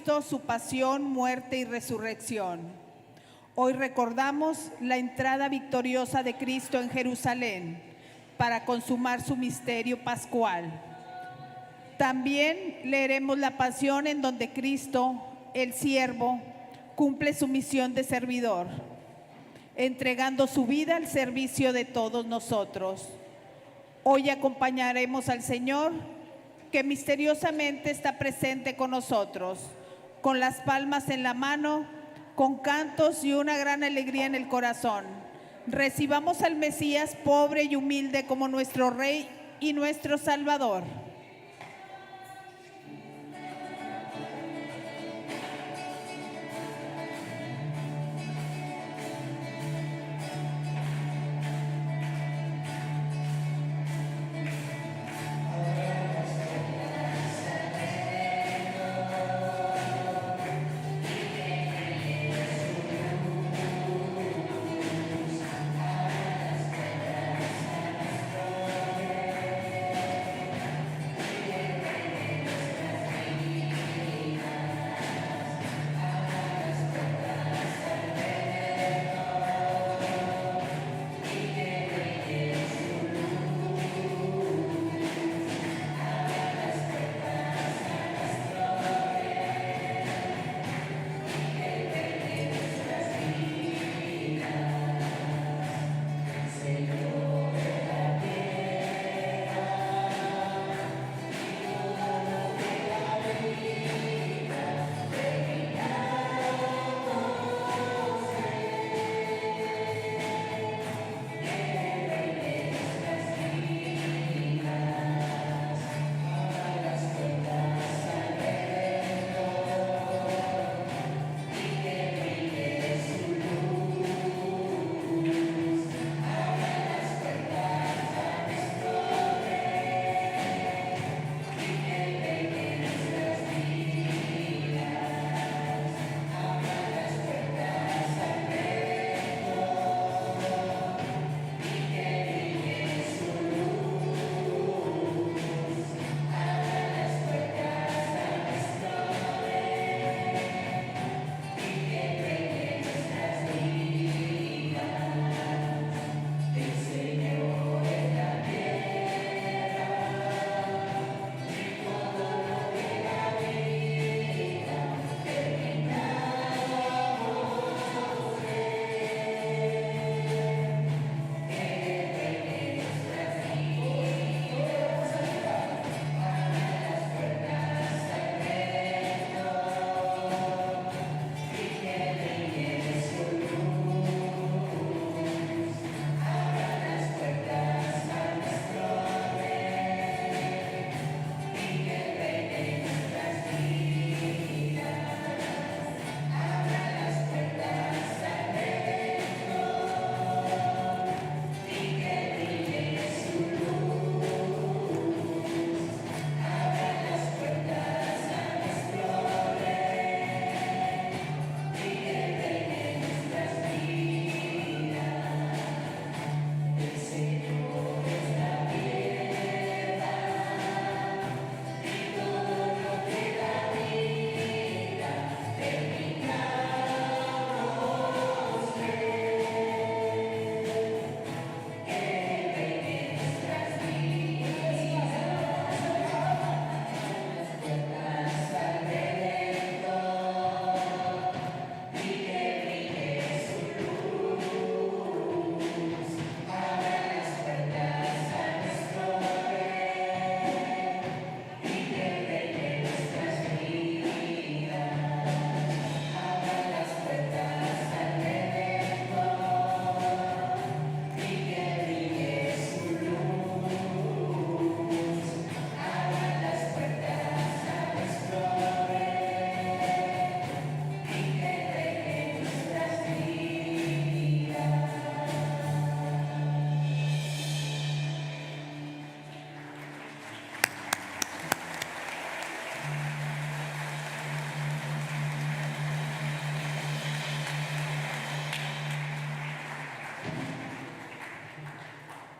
Cristo, su pasión, muerte y resurrección. Hoy recordamos la entrada victoriosa de Cristo en Jerusalén para consumar su misterio pascual. También leeremos la pasión en donde Cristo, el siervo, cumple su misión de servidor, entregando su vida al servicio de todos nosotros. Hoy acompañaremos al Señor, que misteriosamente está presente con nosotros, con las palmas en la mano, con cantos y una gran alegría en el corazón. Recibamos al Mesías pobre y humilde como nuestro Rey y nuestro Salvador.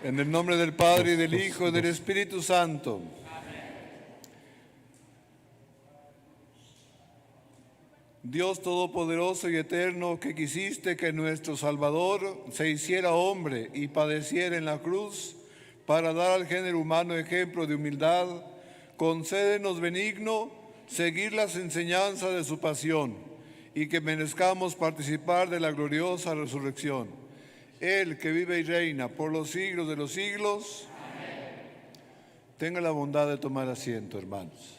En el nombre del Padre, y del Hijo, y del Espíritu Santo. Dios Todopoderoso y Eterno, que quisiste que nuestro Salvador se hiciera hombre y padeciera en la cruz para dar al género humano ejemplo de humildad, concédenos benigno seguir las enseñanzas de su pasión y que merezcamos participar de la gloriosa resurrección. Él que vive y reina por los siglos de los siglos. Amén. Tenga la bondad de tomar asiento, hermanos.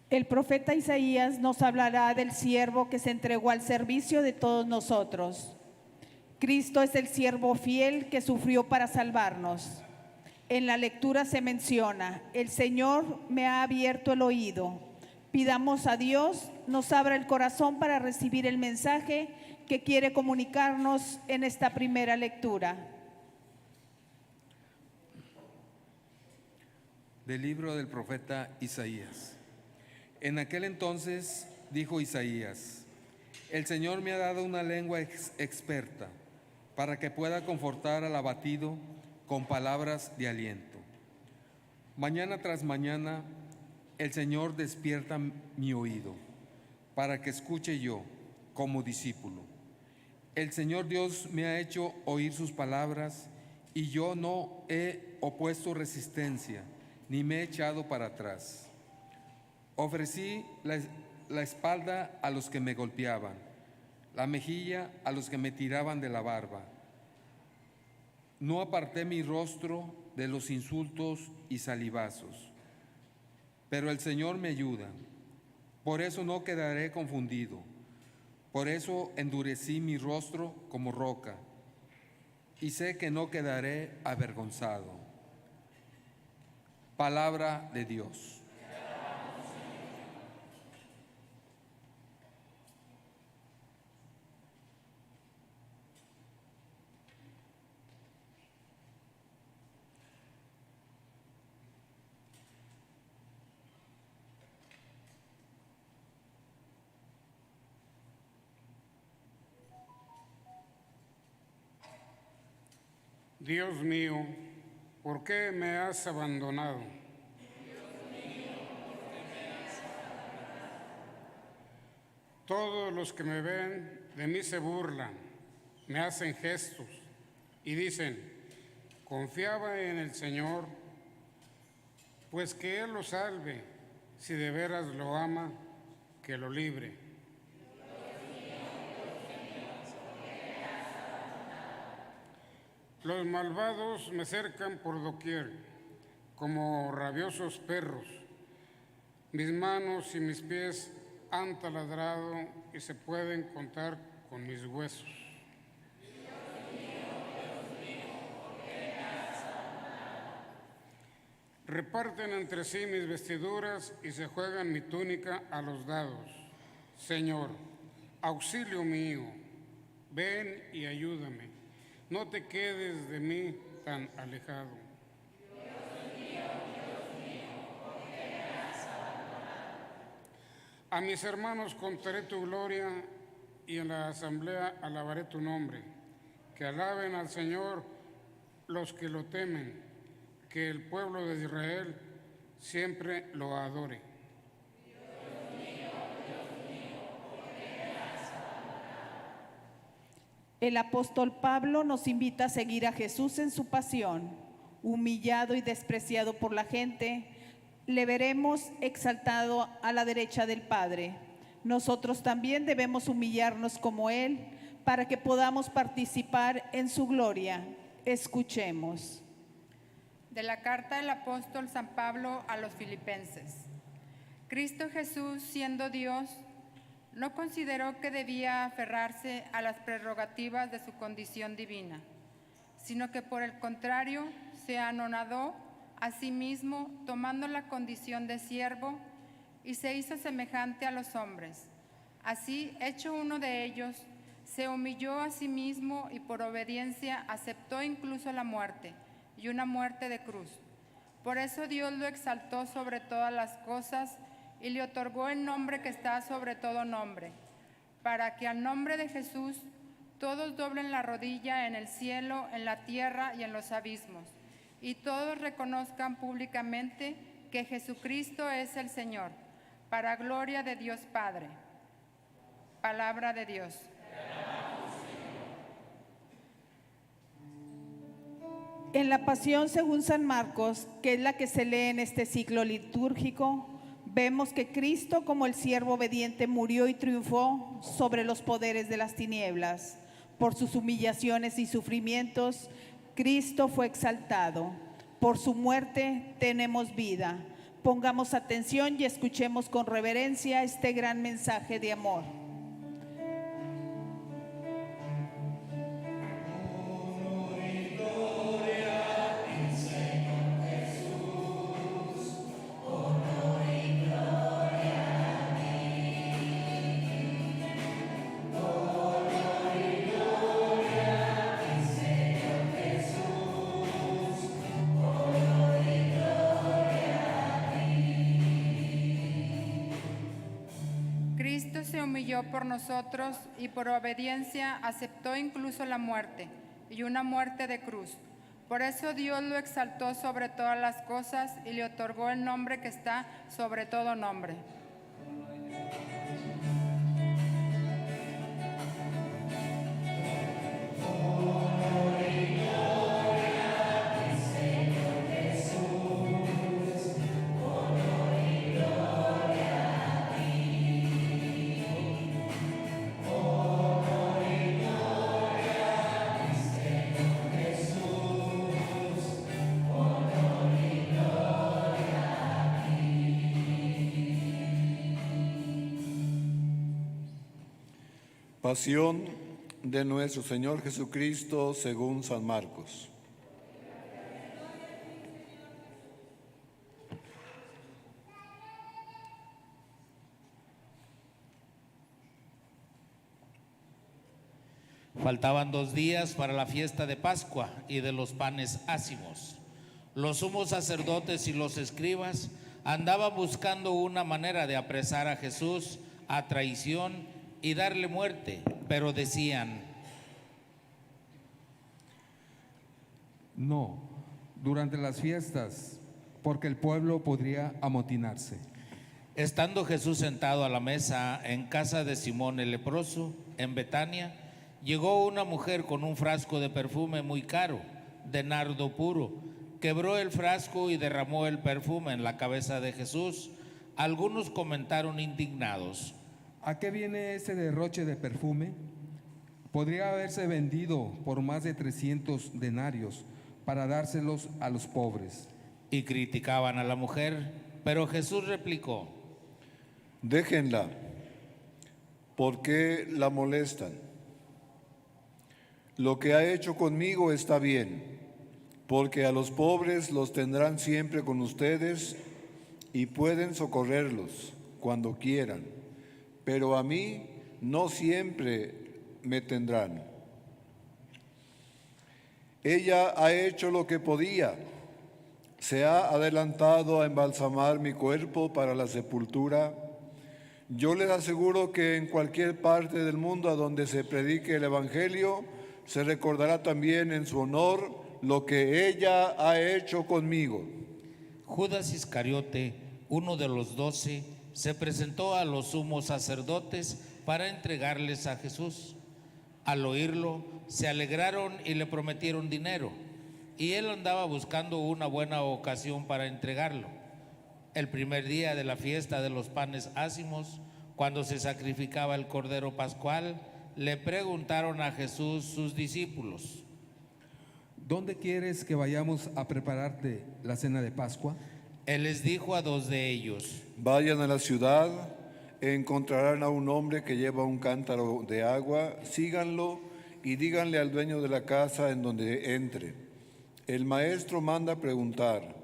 El profeta Isaías nos hablará del siervo que se entregó al servicio de todos nosotros. Cristo es el siervo fiel que sufrió para salvarnos. En la lectura se menciona: el Señor me ha abierto el oído. Pidamos a Dios nos abra el corazón para recibir el mensaje que quiere comunicarnos en esta primera lectura. Del libro del profeta Isaías. En aquel entonces dijo Isaías: el Señor me ha dado una lengua experta para que pueda confortar al abatido con palabras de aliento. Mañana tras mañana el Señor despierta mi oído para que escuche yo como discípulo. El Señor Dios me ha hecho oír sus palabras y yo no he opuesto resistencia ni me he echado para atrás. Ofrecí la espalda a los que me golpeaban, la mejilla a los que me tiraban de la barba. No aparté mi rostro de los insultos y salivazos. Pero el Señor me ayuda, por eso no quedaré confundido. Por eso endurecí mi rostro como roca y sé que no quedaré avergonzado. Palabra de Dios. Dios mío, ¿por qué me has abandonado? Todos los que me ven de mí se burlan, me hacen gestos y dicen: confiaba en el Señor, pues que Él lo salve, si de veras lo ama, que lo libre. Los malvados me cercan por doquier, como rabiosos perros. Mis manos y mis pies han taladrado y se pueden contar con mis huesos. Reparten entre sí mis vestiduras y se juegan mi túnica a los dados. Señor, auxilio mío, ven y ayúdame. No te quedes de mí tan alejado. Dios mío, ¿por qué me has abandonado? A mis hermanos contaré tu gloria y en la asamblea alabaré tu nombre. Que alaben al Señor los que lo temen, que el pueblo de Israel siempre lo adore. El apóstol Pablo nos invita a seguir a Jesús en su pasión. Humillado y despreciado por la gente, le veremos exaltado a la derecha del Padre. Nosotros también debemos humillarnos como Él para que podamos participar en su gloria. Escuchemos. De la carta del apóstol San Pablo a los Filipenses. Cristo Jesús, siendo Dios, no consideró que debía aferrarse a las prerrogativas de su condición divina, sino que por el contrario se anonadó a sí mismo, tomando la condición de siervo, y se hizo semejante a los hombres. Así, hecho uno de ellos, se humilló a sí mismo y por obediencia aceptó incluso la muerte, y una muerte de cruz. Por eso Dios lo exaltó sobre todas las cosas y le otorgó el nombre que está sobre todo nombre, para que al nombre de Jesús todos doblen la rodilla en el cielo, en la tierra y en los abismos, y todos reconozcan públicamente que Jesucristo es el Señor, para gloria de Dios Padre. Palabra de Dios. En la Pasión según San Marcos, que es la que se lee en este ciclo litúrgico, vemos que Cristo, como el siervo obediente, murió y triunfó sobre los poderes de las tinieblas. Por sus humillaciones y sufrimientos, Cristo fue exaltado. Por su muerte tenemos vida. Pongamos atención y escuchemos con reverencia este gran mensaje de amor. Cristo se humilló por nosotros y por obediencia aceptó incluso la muerte, y una muerte de cruz. Por eso Dios lo exaltó sobre todas las cosas y le otorgó el nombre que está sobre todo nombre. Pasión de nuestro Señor Jesucristo según San Marcos. Faltaban 2 días para la fiesta de Pascua y de los panes ácimos. Los sumos sacerdotes y los escribas andaban buscando una manera de apresar a Jesús a traición y darle muerte, pero decían: No, durante las fiestas, porque el pueblo podría amotinarse. Estando Jesús sentado a la mesa en casa de Simón el leproso, en Betania, llegó una mujer con un frasco de perfume muy caro, de nardo puro. Quebró el frasco y derramó el perfume en la cabeza de Jesús. Algunos comentaron indignados: ¿A qué viene ese derroche de perfume? Podría haberse vendido por más de 300 denarios para dárselos a los pobres. y criticaban a la mujer. Pero Jesús replicó: Déjenla, ¿por qué la molestan? Lo que ha hecho conmigo está bien, porque a los pobres los tendrán siempre con ustedes y pueden socorrerlos cuando quieran, pero a mí no siempre me tendrán. Ella ha hecho lo que podía, se ha adelantado a embalsamar mi cuerpo para la sepultura. Yo les aseguro que en cualquier parte del mundo a donde se predique el Evangelio, se recordará también en su honor lo que ella ha hecho conmigo. Judas Iscariote, uno de los 12, se presentó a los sumos sacerdotes para entregarles a Jesús. Al oírlo, se alegraron y le prometieron dinero, y él andaba buscando una buena ocasión para entregarlo. El primer día de la fiesta de los panes ácimos, cuando se sacrificaba el cordero pascual, le preguntaron a Jesús sus discípulos: ¿Dónde quieres que vayamos a prepararte la cena de Pascua? Él les dijo a 2 de ellos: Vayan a la ciudad, encontrarán a un hombre que lleva un cántaro de agua, síganlo y díganle al dueño de la casa en donde entre: el maestro manda preguntar,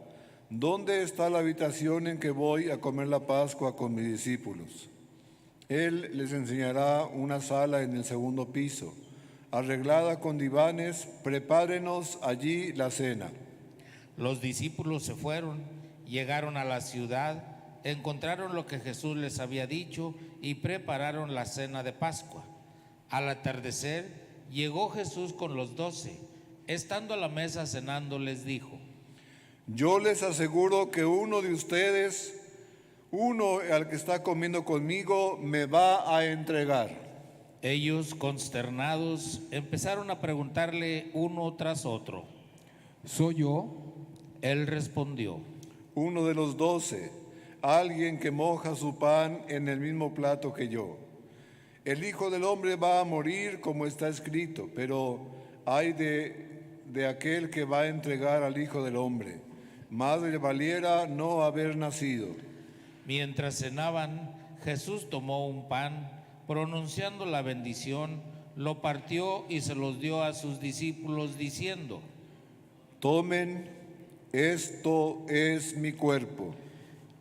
¿dónde está la habitación en que voy a comer la Pascua con mis discípulos? Él les enseñará una sala en el segundo piso, arreglada con divanes. Prepárenos allí la cena. Los discípulos se fueron, llegaron a la ciudad, encontraron lo que Jesús les había dicho y prepararon la cena de Pascua. Al atardecer llegó Jesús con los 12. Estando a la mesa cenando, les dijo: Yo les aseguro que uno de ustedes, uno al que está comiendo conmigo, me va a entregar. Ellos, consternados, empezaron a preguntarle uno tras otro. ¿Soy yo? Él respondió: Uno de los 12, alguien que moja su pan en el mismo plato que yo. El Hijo del Hombre va a morir como está escrito, pero ay de aquel que va a entregar al Hijo del Hombre. Más le valiera no haber nacido. Mientras cenaban, Jesús tomó un pan, pronunciando la bendición, lo partió y se los dio a sus discípulos, diciendo: Tomen, esto es mi cuerpo.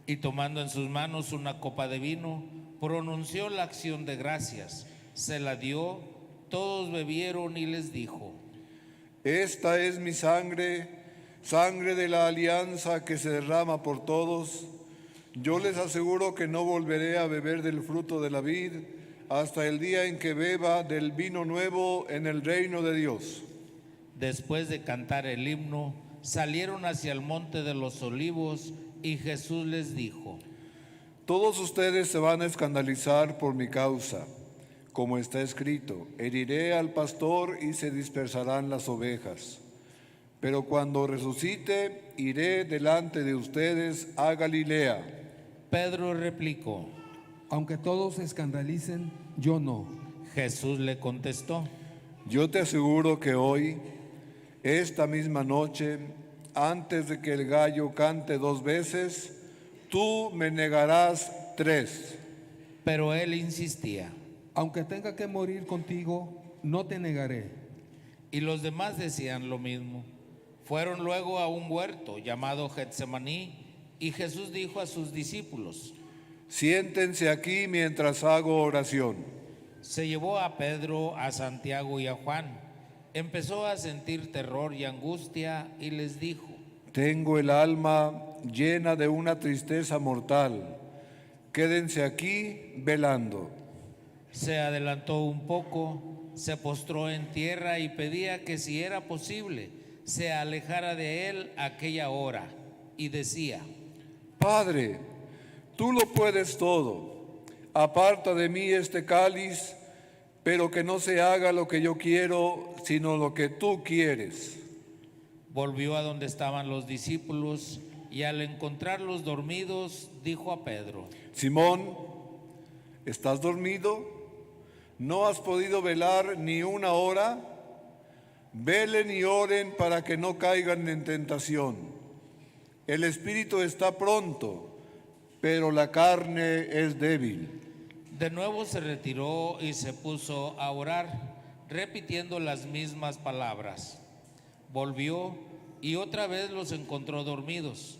Y tomando en sus manos una copa de vino, pronunció la acción de gracias, se la dio, todos bebieron y les dijo: Esta es mi sangre, sangre de la alianza que se derrama por todos. Yo les aseguro que no volveré a beber del fruto de la vid hasta el día en que beba del vino nuevo en el reino de Dios. Después de cantar el himno, salieron hacia el monte de los olivos y Jesús les dijo: Todos ustedes se van a escandalizar por mi causa. Como está escrito, heriré al pastor y se dispersarán las ovejas. Pero cuando resucite, iré delante de ustedes a Galilea. Pedro replicó. Aunque todos se escandalicen, yo no. Jesús le contestó: Yo te aseguro que hoy, esta misma noche, antes de que el gallo cante 2 veces, tú me negarás 3. Pero él insistía. Aunque tenga que morir contigo, no te negaré. Y los demás decían lo mismo. Fueron luego a un huerto llamado Getsemaní, y Jesús dijo a sus discípulos: Siéntense aquí mientras hago oración. Se llevó a Pedro, a Santiago y a Juan. Empezó a sentir terror y angustia y les dijo: Tengo el alma llena de una tristeza mortal. Quédense aquí velando. Se adelantó un poco, se postró en tierra y pedía que, si era posible, se alejara de él aquella hora, y decía: Padre, tú lo puedes todo. Aparta de mí este cáliz, pero que no se haga lo que yo quiero, sino lo que tú quieres. Volvió a donde estaban los discípulos y al encontrarlos dormidos, dijo a Pedro: Simón, ¿estás dormido? ¿No has podido velar ni una hora? Velen y oren para que no caigan en tentación. El espíritu está pronto, pero la carne es débil. De nuevo se retiró y se puso a orar, repitiendo las mismas palabras. Volvió y otra vez los encontró dormidos,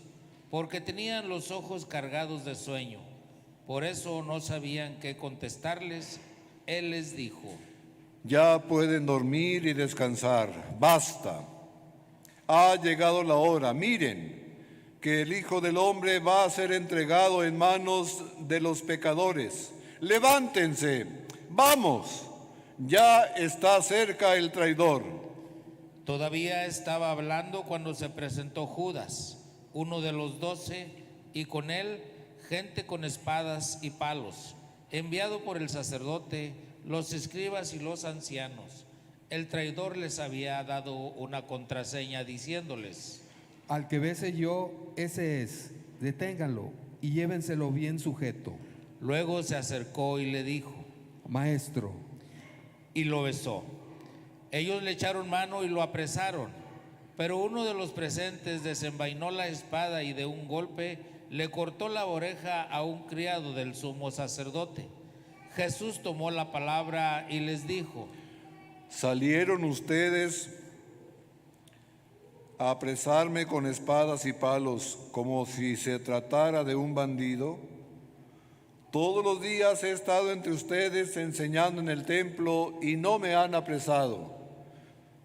porque tenían los ojos cargados de sueño. Por eso no sabían qué contestarles. Él les dijo: Ya pueden dormir y descansar. Basta. Ha llegado la hora. Miren que el Hijo del Hombre va a ser entregado en manos de los pecadores. Levántense. Vamos. Ya está cerca el traidor. Todavía estaba hablando cuando se presentó Judas, uno de los 12, y con él gente con espadas y palos, enviado por el sacerdote, los escribas y los ancianos. El traidor les había dado una contraseña diciéndoles: Al que bese yo, ese es. Deténganlo y llévenselo bien sujeto. Luego se acercó y le dijo: Maestro. Y lo besó. Ellos le echaron mano y lo apresaron, pero uno de los presentes desenvainó la espada y de un golpe le cortó la oreja a un criado del sumo sacerdote. Jesús tomó la palabra y les dijo: ¿Salieron ustedes a apresarme con espadas y palos como si se tratara de un bandido? Todos los días he estado entre ustedes enseñando en el templo y no me han apresado.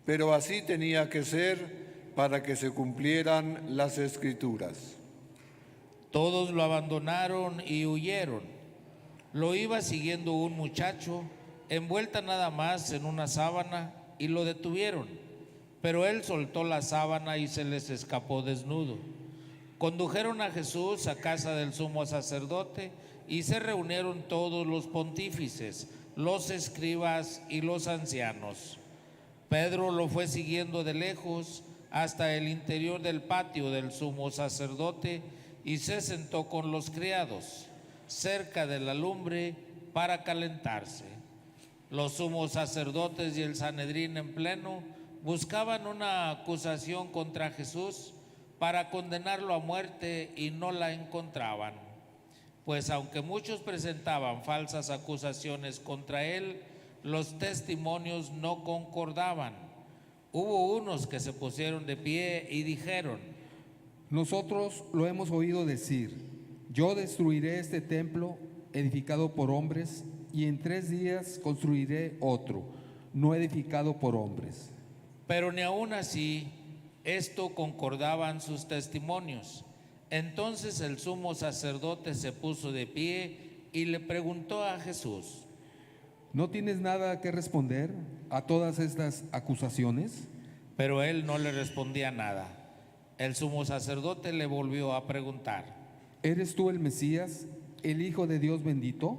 Pero así tenía que ser para que se cumplieran las Escrituras. Todos lo abandonaron y huyeron. Lo iba siguiendo un muchacho, envuelta nada más en una sábana, y lo detuvieron. Pero él soltó la sábana y se les escapó desnudo. Condujeron a Jesús a casa del sumo sacerdote y se reunieron todos los pontífices, los escribas y los ancianos. Pedro lo fue siguiendo de lejos hasta el interior del patio del sumo sacerdote y se sentó con los criados cerca de la lumbre para calentarse. Los sumos sacerdotes y el Sanedrín en pleno buscaban una acusación contra Jesús para condenarlo a muerte y no la encontraban. Pues aunque muchos presentaban falsas acusaciones contra él, los testimonios no concordaban. Hubo unos que se pusieron de pie y dijeron: Nosotros lo hemos oído decir, yo destruiré este templo edificado por hombres y en 3 días construiré otro, no edificado por hombres. Pero ni aun así esto concordaban sus testimonios. Entonces el sumo sacerdote se puso de pie y le preguntó a Jesús: ¿No tienes nada que responder a todas estas acusaciones? Pero él no le respondía nada. El sumo sacerdote le volvió a preguntar: ¿Eres tú el Mesías, el Hijo de Dios bendito?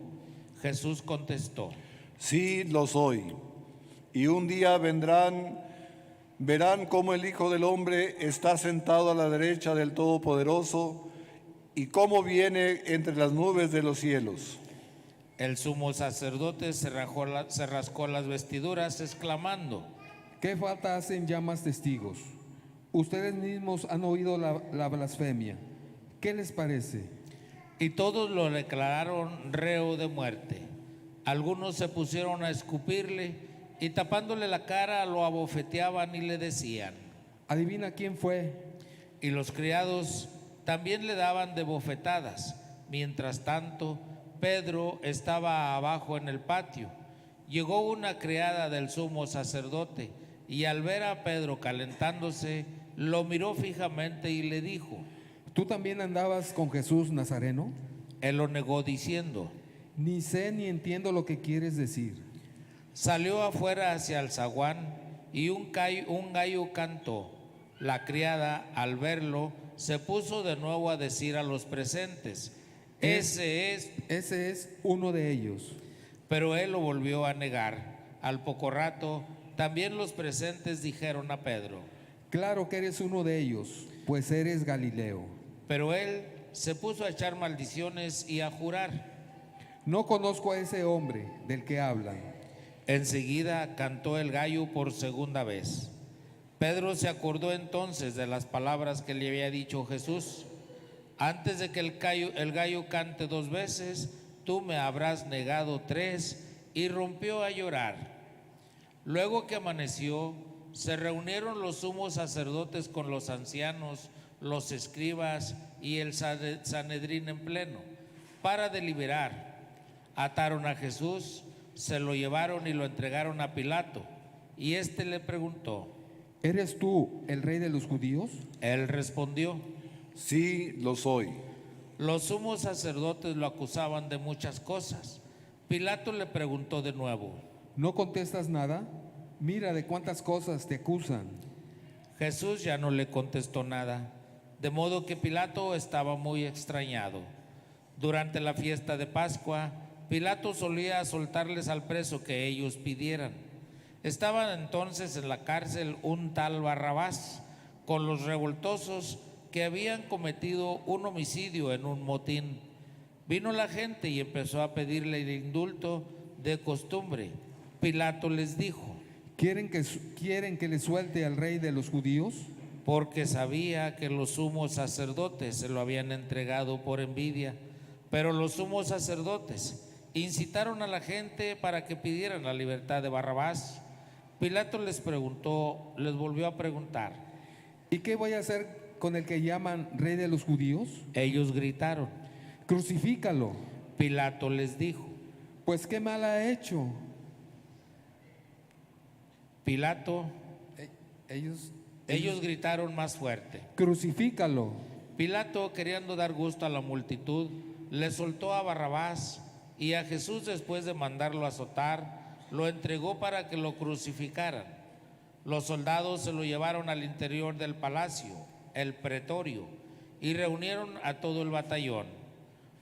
Jesús contestó: Sí, lo soy. Y un día verán cómo el Hijo del Hombre está sentado a la derecha del Todopoderoso y cómo viene entre las nubes de los cielos. El sumo sacerdote se rascó las vestiduras exclamando: ¿Qué falta hacen ya más testigos? Ustedes mismos han oído la blasfemia. ¿Qué les parece? Y todos lo declararon reo de muerte. Algunos se pusieron a escupirle y tapándole la cara lo abofeteaban y le decían: Adivina quién fue. Y los criados también le daban de bofetadas. Mientras tanto, Pedro estaba abajo en el patio. Llegó una criada del sumo sacerdote y al ver a Pedro calentándose, lo miró fijamente y le dijo: ¿Tú también andabas con Jesús Nazareno? Él lo negó diciendo: Ni sé ni entiendo lo que quieres decir. Salió afuera hacia el zaguán y un gallo cantó. La criada, al verlo, se puso de nuevo a decir a los presentes: Ese es. Uno de ellos. Pero él lo volvió a negar. Al poco rato, también los presentes dijeron a Pedro: Claro que eres uno de ellos, pues eres Galileo. Pero él se puso a echar maldiciones y a jurar. No conozco a ese hombre del que hablan. Enseguida cantó el gallo por segunda vez. Pedro se acordó entonces de las palabras que le había dicho Jesús: Antes de que el gallo cante 2 veces, tú me habrás negado 3, y rompió a llorar. Luego que amaneció, se reunieron los sumos sacerdotes con los ancianos, los escribas y el Sanedrín en pleno, para deliberar. Ataron a Jesús, se lo llevaron y lo entregaron a Pilato. Y éste le preguntó: ¿Eres tú el rey de los judíos? Él respondió: Sí, lo soy. Los sumos sacerdotes lo acusaban de muchas cosas. Pilato le preguntó de nuevo: ¿No contestas nada? Mira de cuántas cosas te acusan. Jesús ya no le contestó nada, de modo que Pilato estaba muy extrañado. Durante la fiesta de Pascua, Pilato solía soltarles al preso que ellos pidieran. Estaba entonces en la cárcel un tal Barrabás con los revoltosos que habían cometido un homicidio en un motín. Vino la gente y empezó a pedirle el indulto de costumbre. Pilato les dijo: ¿Quieren que le suelte al rey de los judíos? Porque sabía que los sumos sacerdotes se lo habían entregado por envidia. Pero los sumos sacerdotes incitaron a la gente para que pidieran la libertad de Barrabás. Pilato les volvió a preguntar: ¿Y qué voy a hacer con el que llaman rey de los judíos? Ellos gritaron. Crucifícalo. Pilato les dijo: Pues qué mal ha hecho. Pilato, Ellos Ellos gritaron más fuerte. Crucifícalo. Pilato, queriendo dar gusto a la multitud, le soltó a Barrabás y a Jesús, después de mandarlo azotar, lo entregó para que lo crucificaran. Los soldados se lo llevaron al interior del palacio, el pretorio, y reunieron a todo el batallón.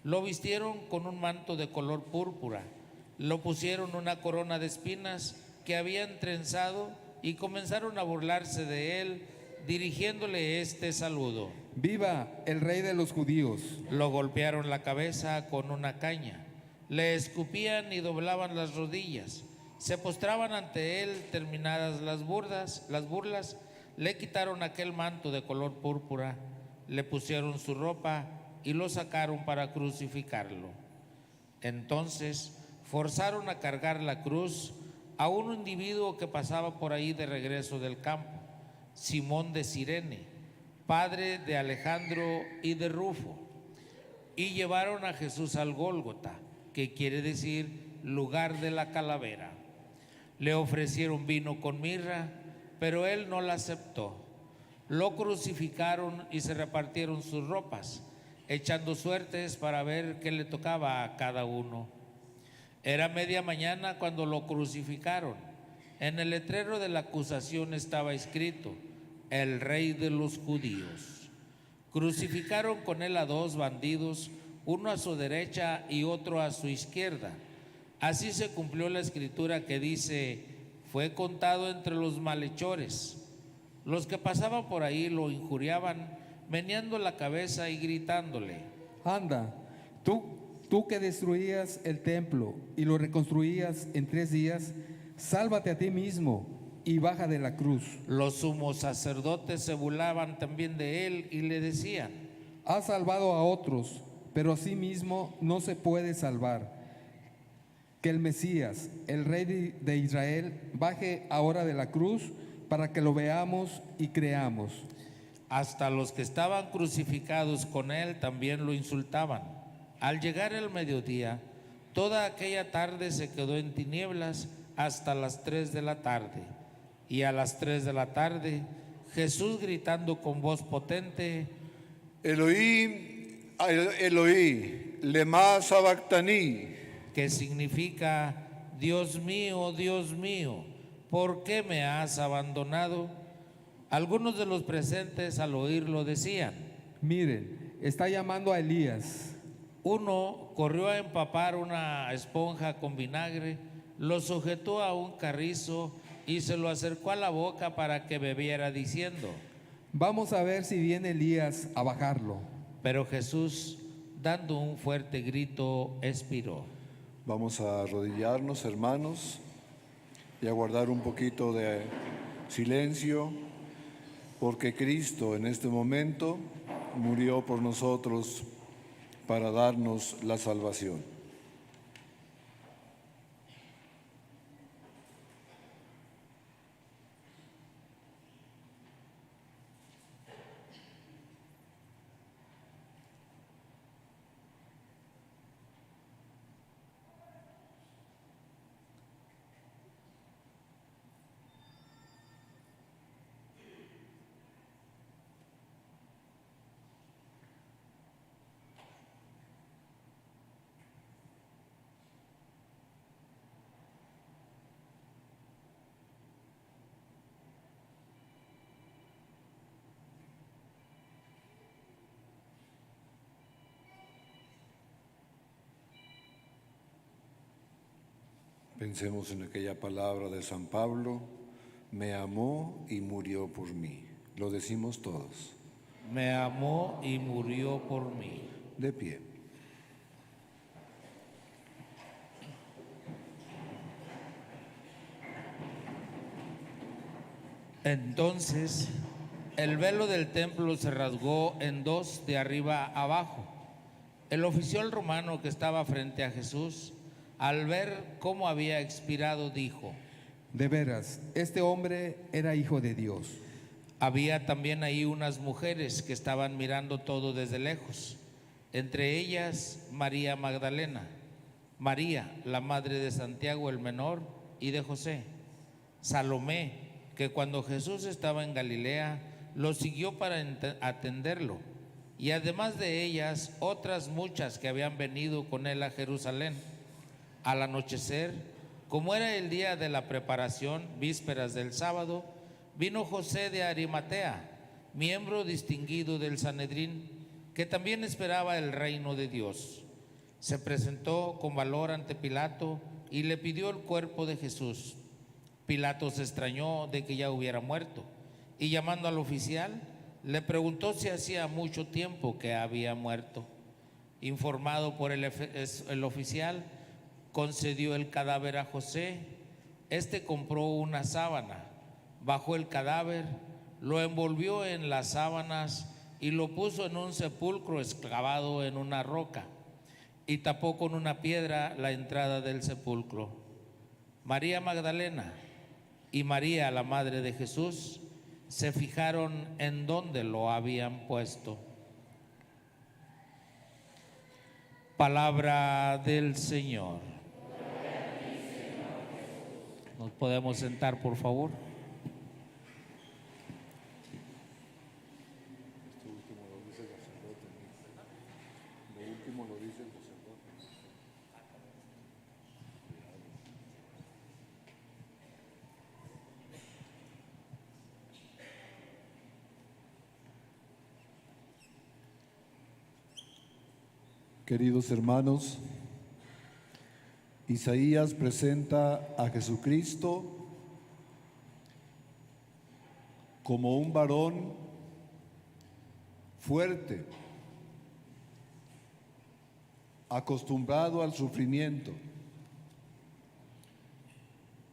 Lo vistieron con un manto de color púrpura, lo pusieron una corona de espinas que habían trenzado y comenzaron a burlarse de él, dirigiéndole este saludo. ¡Viva el Rey de los judíos! Lo golpearon la cabeza con una caña, le escupían y doblaban las rodillas, se postraban ante él. Terminadas las burlas, le quitaron aquel manto de color púrpura, le pusieron su ropa y lo sacaron para crucificarlo. Entonces forzaron a cargar la cruz a un individuo que pasaba por ahí de regreso del campo, Simón de Cirene, padre de Alejandro y de Rufo, y llevaron a Jesús al Gólgota, que quiere decir lugar de la calavera. Le ofrecieron vino con mirra, pero él no la aceptó. Lo crucificaron y se repartieron sus ropas, echando suertes para ver qué le tocaba a cada uno. Era media mañana cuando lo crucificaron. En el letrero de la acusación estaba escrito: el Rey de los Judíos. Crucificaron con él a dos bandidos, uno a su derecha y otro a su izquierda. Así se cumplió la escritura que dice: fue contado entre los malhechores. Los que pasaban por ahí lo injuriaban, meneando la cabeza y gritándole: Anda, tú que destruías el templo y lo reconstruías en 3 días, sálvate a ti mismo y baja de la cruz. Los sumos sacerdotes se burlaban también de él y le decían: Has salvado a otros, pero a sí mismo no se puede salvar. Que el Mesías, el Rey de Israel, baje ahora de la cruz para que lo veamos y creamos. Hasta los que estaban crucificados con él también lo insultaban. Al llegar el mediodía, toda aquella tarde se quedó en tinieblas hasta las 3 de la tarde. Y a las 3 de la tarde, Jesús, gritando con voz potente: Eloí, Eloí, lema sabactani, que significa: Dios mío, ¿por qué me has abandonado? Algunos de los presentes al oírlo decían: Miren, está llamando a Elías. Uno corrió a empapar una esponja con vinagre, lo sujetó a un carrizo y se lo acercó a la boca para que bebiera, diciendo: Vamos a ver si viene Elías a bajarlo. Pero Jesús, dando un fuerte grito, expiró. Vamos a arrodillarnos, hermanos, y a guardar un poquito de silencio, porque Cristo en este momento murió por nosotros para darnos la salvación. Pensemos en aquella palabra de San Pablo: me amó y murió por mí. Lo decimos todos. Me amó y murió por mí. De pie. Entonces el velo del templo se rasgó en dos, de arriba abajo. El oficial romano que estaba frente a Jesús, al ver cómo había expirado, dijo: De veras, este hombre era hijo de Dios. Había también ahí unas mujeres que estaban mirando todo desde lejos, entre ellas María Magdalena, María, la madre de Santiago el menor y de José, Salomé, que cuando Jesús estaba en Galilea, lo siguió para atenderlo, y además de ellas, otras muchas que habían venido con él a Jerusalén. Al anochecer, como era el día de la preparación, vísperas del sábado, vino José de Arimatea, miembro distinguido del Sanedrín, que también esperaba el reino de Dios. Se presentó con valor ante Pilato y le pidió el cuerpo de Jesús. Pilato se extrañó de que ya hubiera muerto, y llamando al oficial, le preguntó si hacía mucho tiempo que había muerto. Informado por el oficial, concedió el cadáver a José. Este compró una sábana, bajó el cadáver, lo envolvió en las sábanas y lo puso en un sepulcro excavado en una roca, y tapó con una piedra la entrada del sepulcro. María Magdalena y María, la madre de Jesús, se fijaron en dónde lo habían puesto. Palabra del Señor. ¿Nos podemos sentar, por favor? Queridos hermanos, Isaías presenta a Jesucristo como un varón fuerte, acostumbrado al sufrimiento,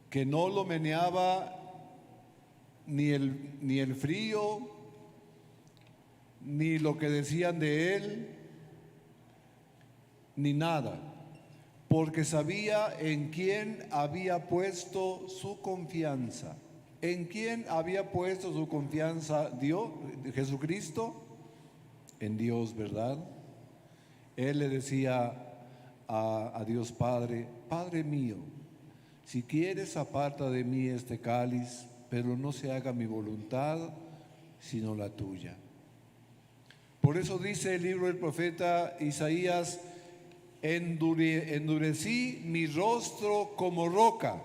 que no lo meneaba ni el frío, ni lo que decían de él, ni nada, porque sabía en quién había puesto su confianza. ¿En quién había puesto su confianza Dios, Jesucristo? En Dios, ¿verdad? Él le decía a Dios Padre: Padre mío, si quieres aparta de mí este cáliz, pero no se haga mi voluntad, sino la tuya. Por eso dice el libro del profeta Isaías: endurecí mi rostro como roca,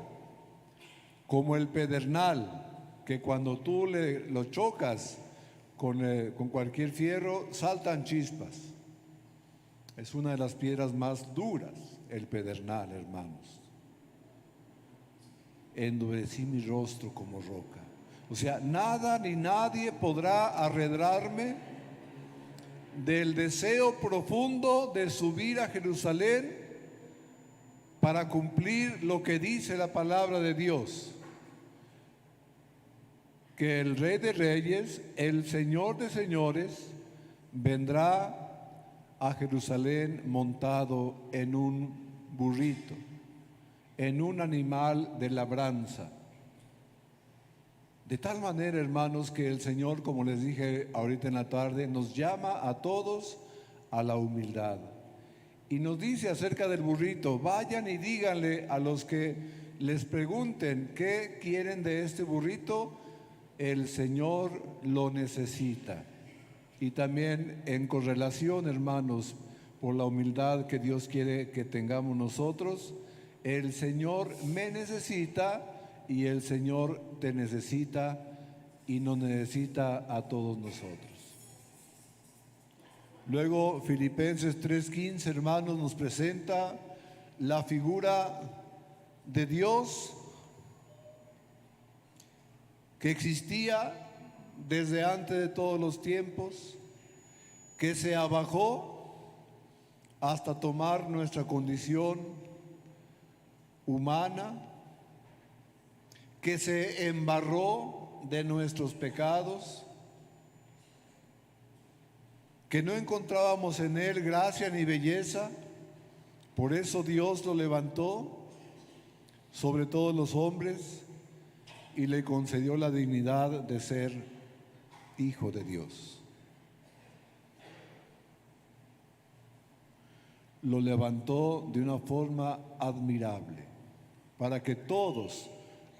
como el pedernal, que cuando tú lo chocas con cualquier fierro, saltan chispas. Es una de las piedras más duras, el pedernal, hermanos. Endurecí mi rostro como roca. O sea, nada ni nadie podrá arredrarme del deseo profundo de subir a Jerusalén para cumplir lo que dice la palabra de Dios, que el Rey de Reyes, el Señor de Señores, vendrá a Jerusalén montado en un burrito, en un animal de labranza. De tal manera, hermanos, que el Señor, como les dije ahorita en la tarde, nos llama a todos a la humildad. Y nos dice acerca del burrito: vayan y díganle a los que les pregunten qué quieren de este burrito, el Señor lo necesita. Y también en correlación, hermanos, por la humildad que Dios quiere que tengamos nosotros, el Señor me necesita y el Señor te necesita y nos necesita a todos nosotros. Luego Filipenses 3:15, hermanos, nos presenta la figura de Dios que existía desde antes de todos los tiempos, que se abajó hasta tomar nuestra condición humana, que se embarró de nuestros pecados, que no encontrábamos en él gracia ni belleza. Por eso Dios lo levantó sobre todos los hombres y le concedió la dignidad de ser hijo de Dios. Lo levantó de una forma admirable para que todos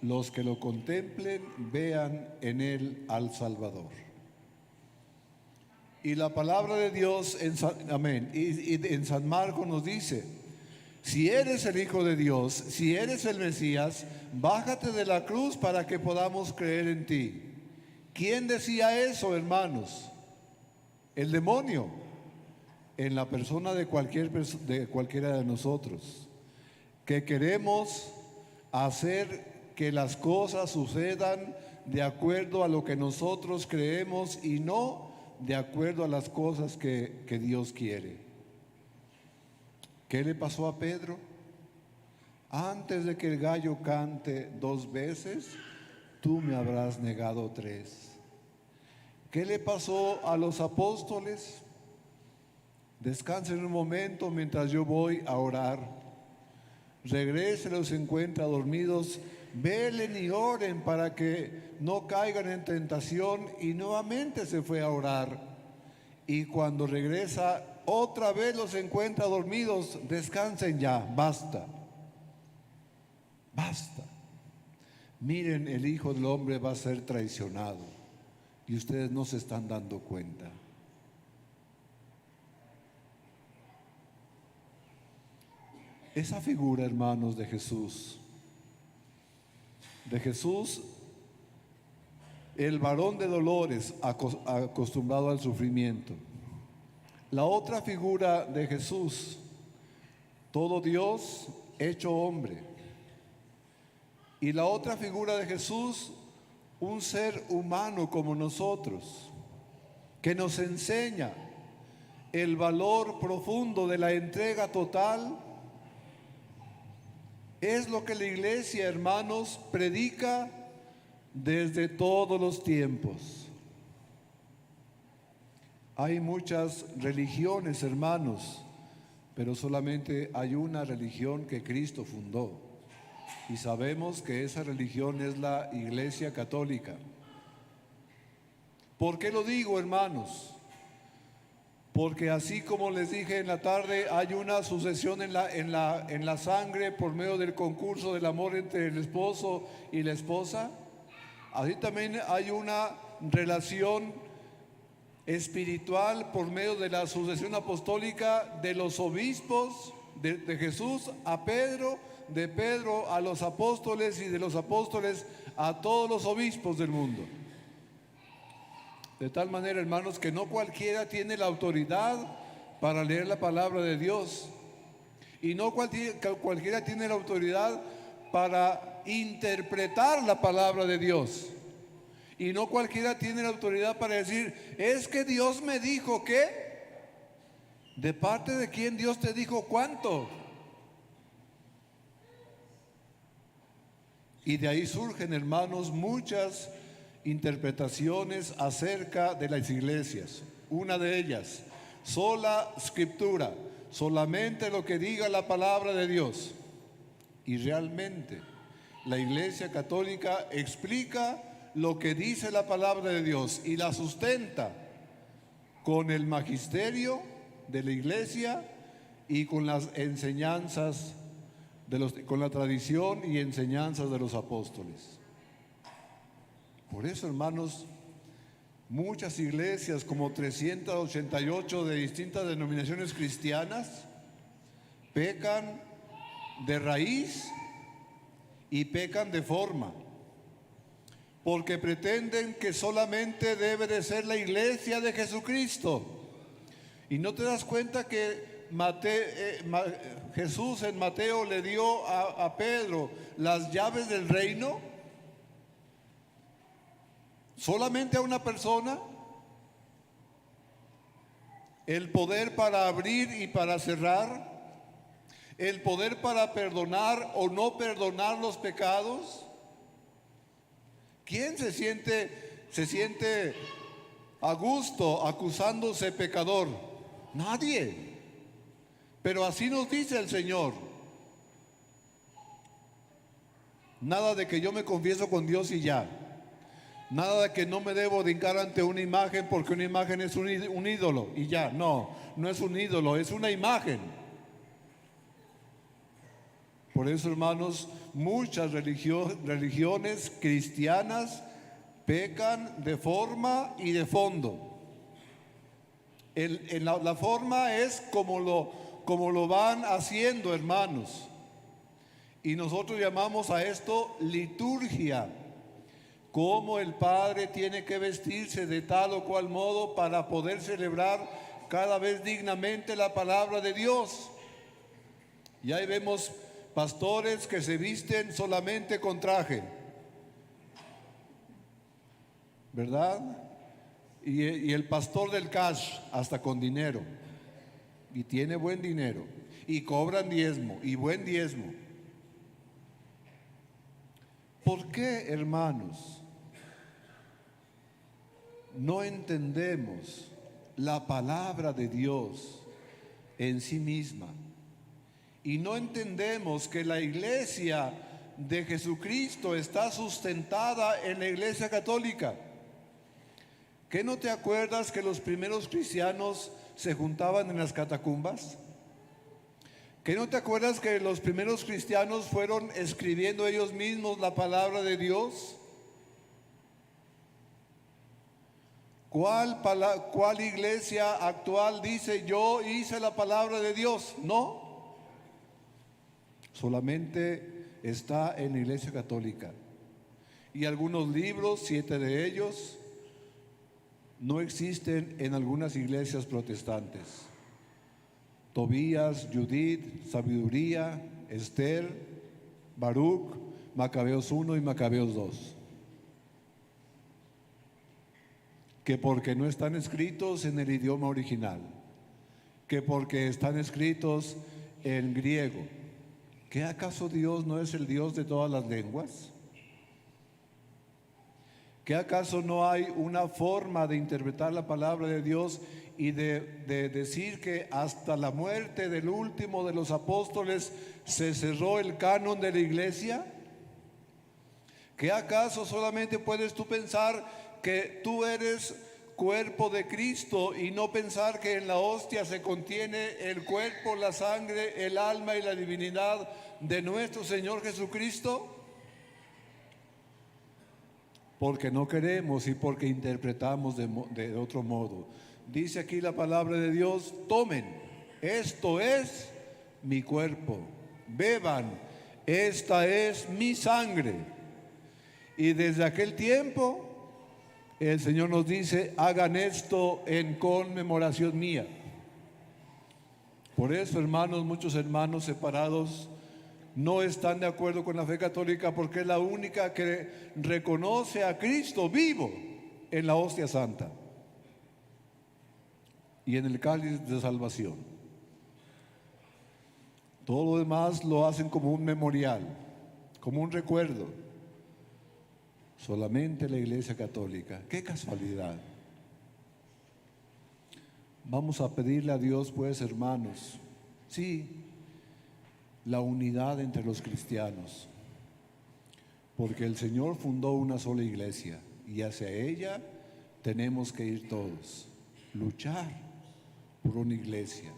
los que lo contemplen vean en él al Salvador. Y la palabra de Dios amén. Y en San Marcos nos dice: si eres el Hijo de Dios, si eres el Mesías, bájate de la cruz para que podamos creer en ti. ¿Quién decía eso, hermanos? El demonio, en la persona de cualquiera de nosotros, que queremos hacer que las cosas sucedan de acuerdo a lo que nosotros creemos y no de acuerdo a las cosas que Dios quiere. ¿Qué le pasó a Pedro? Antes de que el gallo cante 2 veces, tú me habrás negado 3. ¿Qué le pasó a los apóstoles? Descansen un momento mientras yo voy a orar. Regrese, los encuentra dormidos, velen y oren para que no caigan en tentación, y nuevamente se fue a orar. Y cuando regresa, otra vez los encuentra dormidos. Descansen ya, basta. Basta. Miren, el Hijo del Hombre va a ser traicionado y ustedes no se están dando cuenta. Esa figura, hermanos, de Jesús, el varón de dolores, acostumbrado al sufrimiento. La otra figura de Jesús, todo Dios hecho hombre. Y la otra figura de Jesús, un ser humano como nosotros, que nos enseña el valor profundo de la entrega total. Es lo que la iglesia, hermanos, predica desde todos los tiempos. Hay muchas religiones, hermanos, pero solamente hay una religión que Cristo fundó. Y sabemos que esa religión es la Iglesia Católica. ¿Por qué lo digo, hermanos? Porque así como les dije en la tarde, hay una sucesión en la sangre por medio del concurso del amor entre el esposo y la esposa. Así también hay una relación espiritual por medio de la sucesión apostólica de los obispos de Jesús a Pedro, de Pedro a los apóstoles y de los apóstoles a todos los obispos del mundo. De tal manera, hermanos, que no cualquiera tiene la autoridad para leer la palabra de Dios. Y no cualquiera tiene la autoridad para interpretar la palabra de Dios. Y no cualquiera tiene la autoridad para decir: es que Dios me dijo que. ¿De parte de quién Dios te dijo cuánto? Y de ahí surgen, hermanos, muchas interpretaciones acerca de las iglesias. Una de ellas, sola escritura, solamente lo que diga la palabra de Dios. Y realmente la Iglesia Católica explica lo que dice la palabra de Dios y la sustenta con el magisterio de la Iglesia y con las enseñanzas con la tradición y enseñanzas de los apóstoles. Por eso, hermanos, muchas iglesias, como 388 de distintas denominaciones cristianas, pecan de raíz y pecan de forma, porque pretenden que solamente debe de ser la iglesia de Jesucristo. Y no te das cuenta que Jesús en Mateo le dio a Pedro las llaves del reino. Solamente a una persona, el poder para abrir y para cerrar, el poder para perdonar o no perdonar los pecados. ¿Quién se siente a gusto acusándose pecador? Nadie. Pero así nos dice el Señor. Nada de que yo me confieso con Dios y ya. Nada de que no me debo de hincar ante una imagen porque una imagen es un ídolo y ya. No, no es un ídolo, es una imagen. por eso, hermanos, muchas religiones cristianas pecan de forma y de fondo. La forma es como lo van haciendo, hermanos. Y nosotros llamamos a esto liturgia. Cómo el Padre tiene que vestirse de tal o cual modo para poder celebrar cada vez dignamente la palabra de Dios. Y ahí vemos pastores que se visten solamente con traje, ¿verdad? Y el pastor del cash hasta con dinero, y tiene buen dinero, y cobran diezmo, y buen diezmo. ¿Por qué, hermanos, no entendemos la palabra de Dios en sí misma? Y no entendemos que la iglesia de Jesucristo está sustentada en la iglesia católica. ¿Qué no te acuerdas que los primeros cristianos se juntaban en las catacumbas? ¿Qué no te acuerdas que los primeros cristianos fueron escribiendo ellos mismos la palabra de Dios? ¿Cuál iglesia actual dice yo hice la palabra de Dios? No. Solamente está en la iglesia católica. Y algunos libros, 7 de ellos, no existen en algunas iglesias protestantes. Tobías, Judith, Sabiduría, Esther, Baruch, Macabeos 1 y Macabeos 2. Que porque no están escritos en el idioma original, que porque están escritos en griego. ¿Qué acaso Dios no es el Dios de todas las lenguas? ¿Qué acaso no hay una forma de interpretar la palabra de Dios y de decir que hasta la muerte del último de los apóstoles se cerró el canon de la iglesia? ¿Qué acaso solamente puedes tú pensar que tú eres cuerpo de Cristo y no pensar que en la hostia se contiene el cuerpo, la sangre, el alma y la divinidad de nuestro Señor Jesucristo? Porque no queremos y porque interpretamos de otro modo. Dice aquí la palabra de Dios: tomen, esto es mi cuerpo, beban, esta es mi sangre. Y desde aquel tiempo el Señor nos dice: hagan esto en conmemoración mía. Por eso, hermanos, muchos hermanos separados no están de acuerdo con la fe católica, porque es la única que reconoce a Cristo vivo en la hostia santa y en el cáliz de salvación. Todo lo demás lo hacen como un memorial, como un recuerdo. Solamente la iglesia católica. ¡Qué casualidad! Vamos a pedirle a Dios, pues, hermanos, sí, la unidad entre los cristianos, porque el Señor fundó una sola iglesia y hacia ella tenemos que ir todos. Luchar por una iglesia,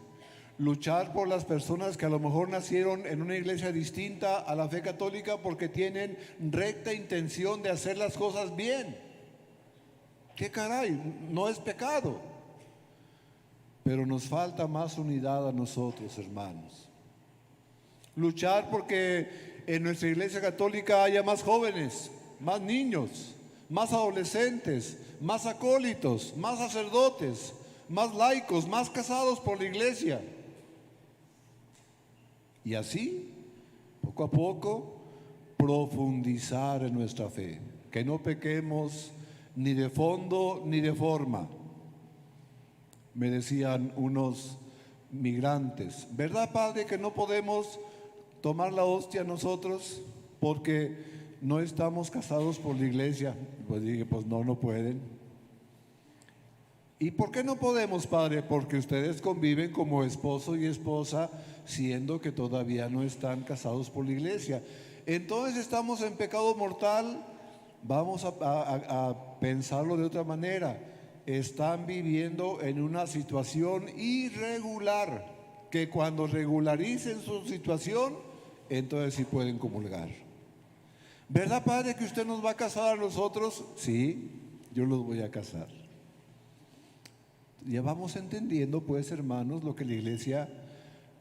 luchar por las personas que a lo mejor nacieron en una iglesia distinta a la fe católica porque tienen recta intención de hacer las cosas bien. ¿Qué caray? No es pecado, pero nos falta más unidad a nosotros, hermanos. Luchar porque en nuestra iglesia católica haya más jóvenes, más niños, más adolescentes, más acólitos, más sacerdotes, más laicos, más casados por la iglesia. Y así, poco a poco, profundizar en nuestra fe. Que no pequemos ni de fondo ni de forma. Me decían unos migrantes: ¿verdad, Padre, que no podemos tomar la hostia nosotros porque no estamos casados por la iglesia? Pues dije, pues no pueden. ¿Y por qué no podemos, Padre? Porque ustedes conviven como esposo y esposa, siendo que todavía no están casados por la iglesia. Entonces estamos en pecado mortal. Vamos a pensarlo de otra manera. Están viviendo en una situación irregular, que cuando regularicen su situación, entonces sí pueden comulgar. ¿Verdad, Padre, que usted nos va a casar a nosotros? Sí, yo los voy a casar. Ya vamos entendiendo, pues, hermanos, lo que la Iglesia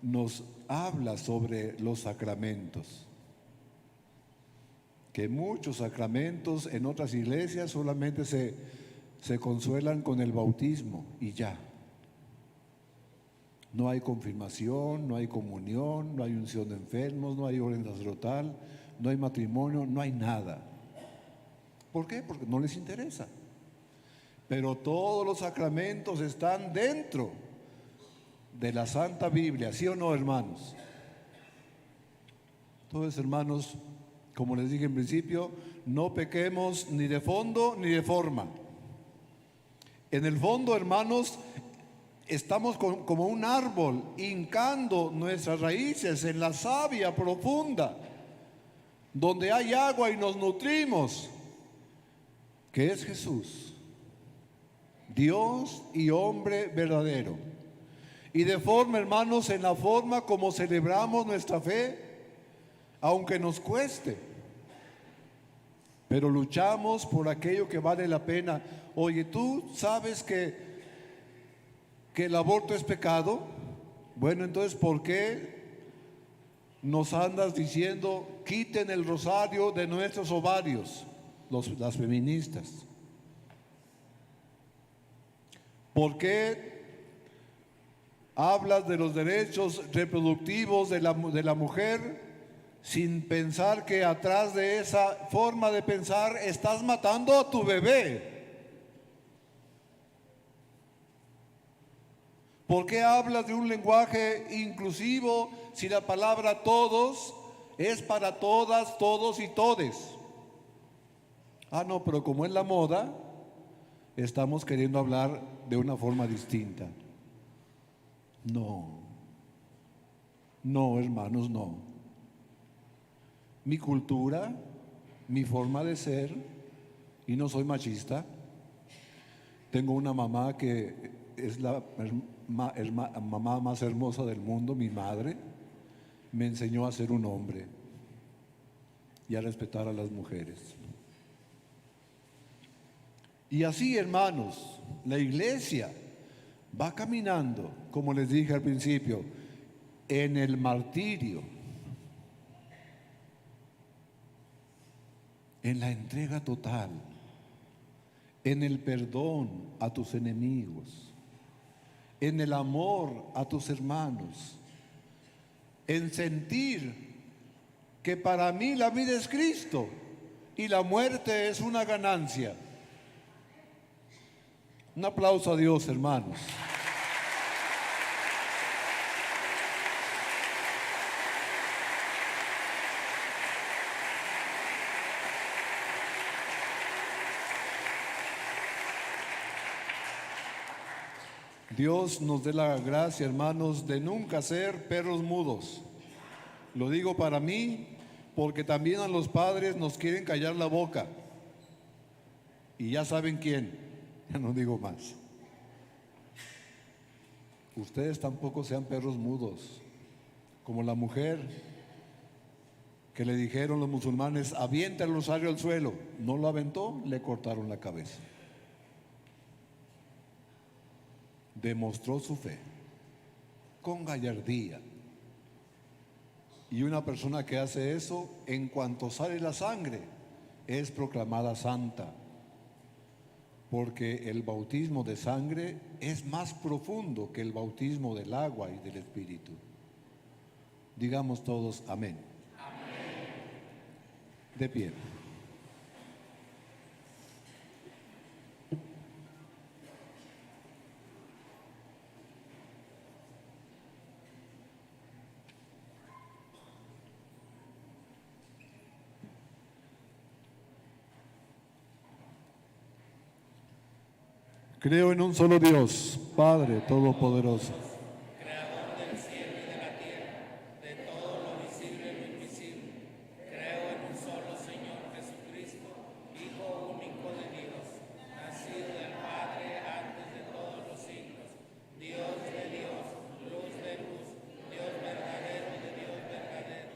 nos habla sobre los sacramentos. Que muchos sacramentos en otras iglesias solamente se consuelan con el bautismo y ya. No hay confirmación, no hay comunión, no hay unción de enfermos, no hay orden sacerdotal, no hay matrimonio, no hay nada. ¿Por qué? Porque no les interesa. Pero todos los sacramentos están dentro de la Santa Biblia, ¿sí o no, hermanos? Entonces, hermanos, como les dije en principio, no pequemos ni de fondo ni de forma. En el fondo, hermanos, estamos como un árbol hincando nuestras raíces en la savia profunda, donde hay agua y nos nutrimos, que es Jesús, Dios y hombre verdadero. Y de forma, hermanos, en la forma como celebramos nuestra fe, aunque nos cueste, pero luchamos por aquello que vale la pena. Oye, ¿tú sabes que el aborto es pecado? Bueno, entonces, ¿por qué nos andas diciendo quiten el rosario de nuestros ovarios, las feministas? ¿Por qué hablas de los derechos reproductivos de la mujer sin pensar que atrás de esa forma de pensar estás matando a tu bebé? ¿Por qué hablas de un lenguaje inclusivo si la palabra todos es para todas, todos y todes? Ah, no, pero como es la moda, estamos queriendo hablar de una forma distinta. No, hermanos, no. Mi cultura, mi forma de ser, y no soy machista. Tengo una mamá que es la mamá más hermosa del mundo, mi madre. Me enseñó a ser un hombre y a respetar a las mujeres. Y así, hermanos, la iglesia va caminando, como les dije al principio, en el martirio, en la entrega total, en el perdón a tus enemigos, en el amor a tus hermanos, en sentir que para mí la vida es Cristo y la muerte es una ganancia. Un aplauso a Dios, hermanos. Dios nos dé la gracia, hermanos, de nunca ser perros mudos. Lo digo para mí, porque también a los padres nos quieren callar la boca. Y ya saben quién, ya no digo más. Ustedes tampoco sean perros mudos, como la mujer que le dijeron los musulmanes, avienta el rosario al suelo. No lo aventó, le cortaron la cabeza. Demostró su fe con gallardía. Y una persona que hace eso, en cuanto sale la sangre, es proclamada santa, porque el bautismo de sangre es más profundo que el bautismo del agua y del Espíritu. Digamos todos amén. Amén. De pie. Creo en un solo Dios, Padre Todopoderoso, Creador del cielo y de la tierra, de todo lo visible y lo invisible. Creo en un solo Señor Jesucristo, Hijo único de Dios, nacido del Padre antes de todos los siglos, Dios de Dios, luz de luz, Dios verdadero de Dios verdadero,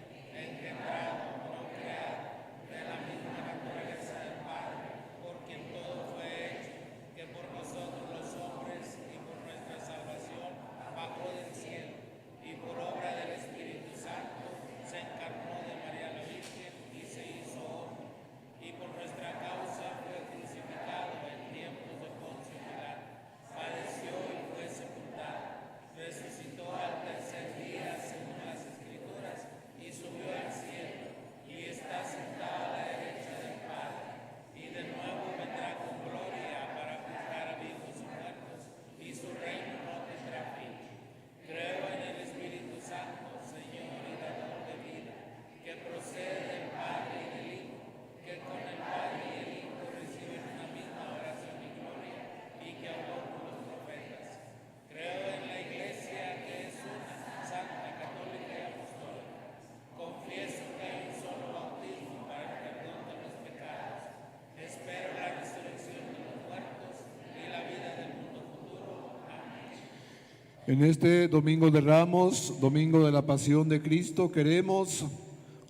En este Domingo de Ramos, Domingo de la Pasión de Cristo, queremos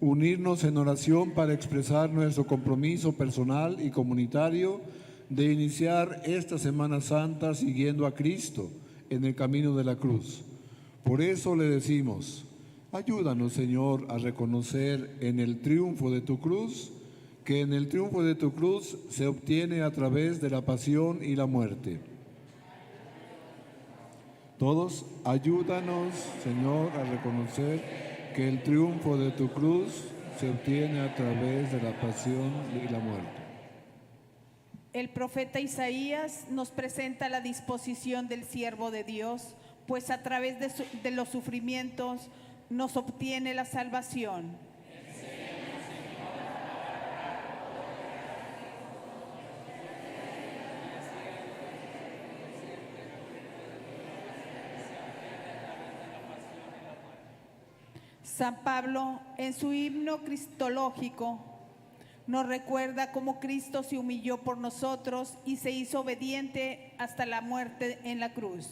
unirnos en oración para expresar nuestro compromiso personal y comunitario de iniciar esta Semana Santa siguiendo a Cristo en el camino de la cruz. Por eso le decimos, ayúdanos, Señor, a reconocer en el triunfo de tu cruz, que en el triunfo de tu cruz se obtiene a través de la pasión y la muerte. Todos, ayúdanos, Señor, a reconocer que el triunfo de tu cruz se obtiene a través de la pasión y la muerte. El profeta Isaías nos presenta la disposición del siervo de Dios, pues a través de los sufrimientos nos obtiene la salvación. San Pablo, en su himno cristológico, nos recuerda cómo Cristo se humilló por nosotros y se hizo obediente hasta la muerte en la cruz.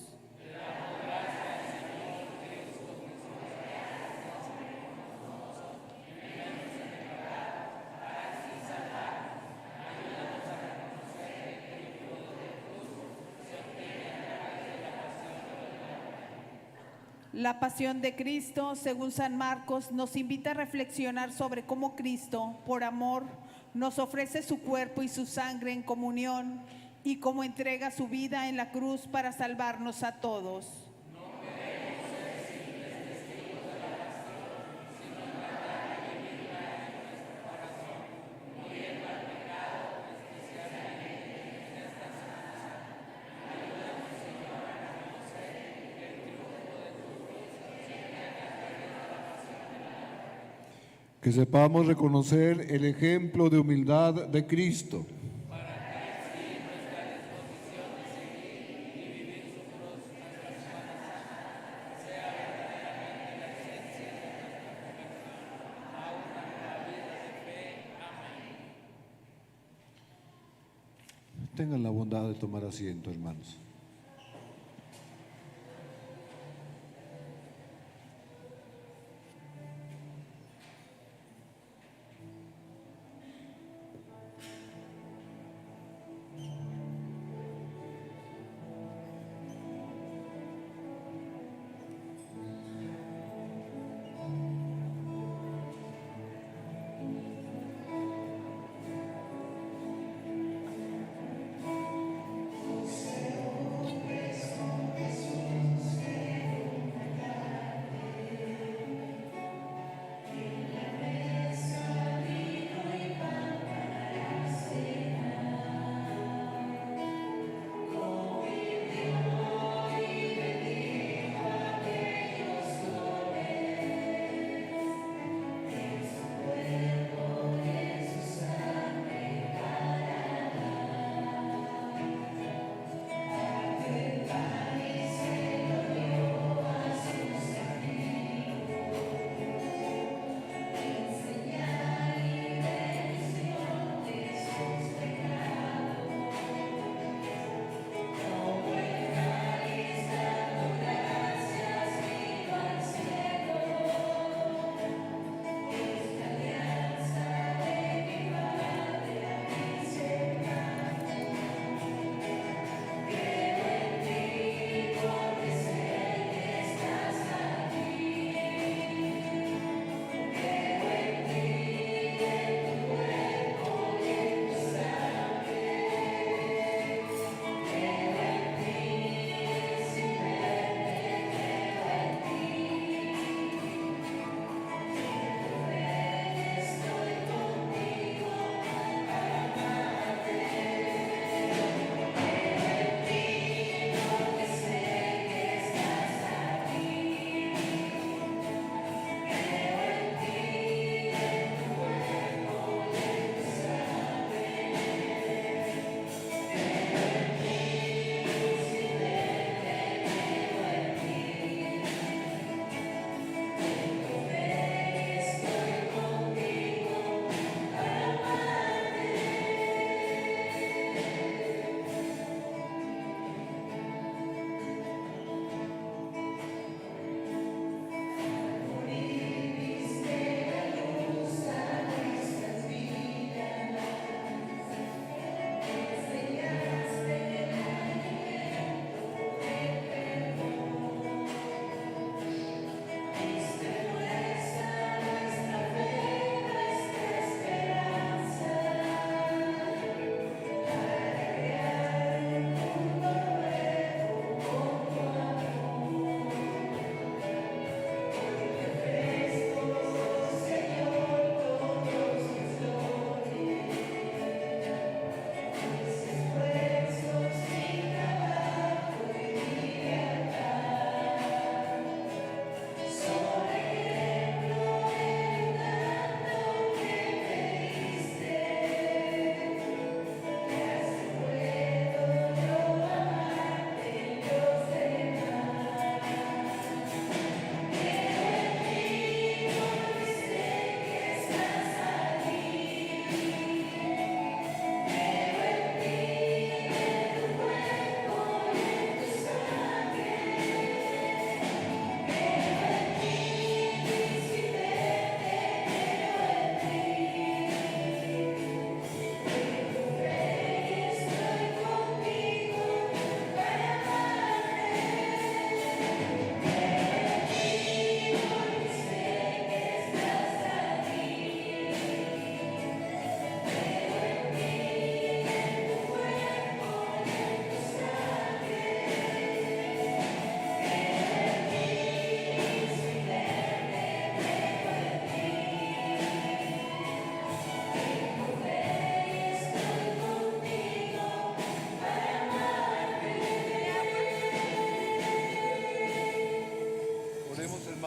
La pasión de Cristo, según San Marcos, nos invita a reflexionar sobre cómo Cristo, por amor, nos ofrece su cuerpo y su sangre en comunión y cómo entrega su vida en la cruz para salvarnos a todos. Que sepamos reconocer el ejemplo de humildad de Cristo. Tengan la bondad de tomar asiento, hermanos.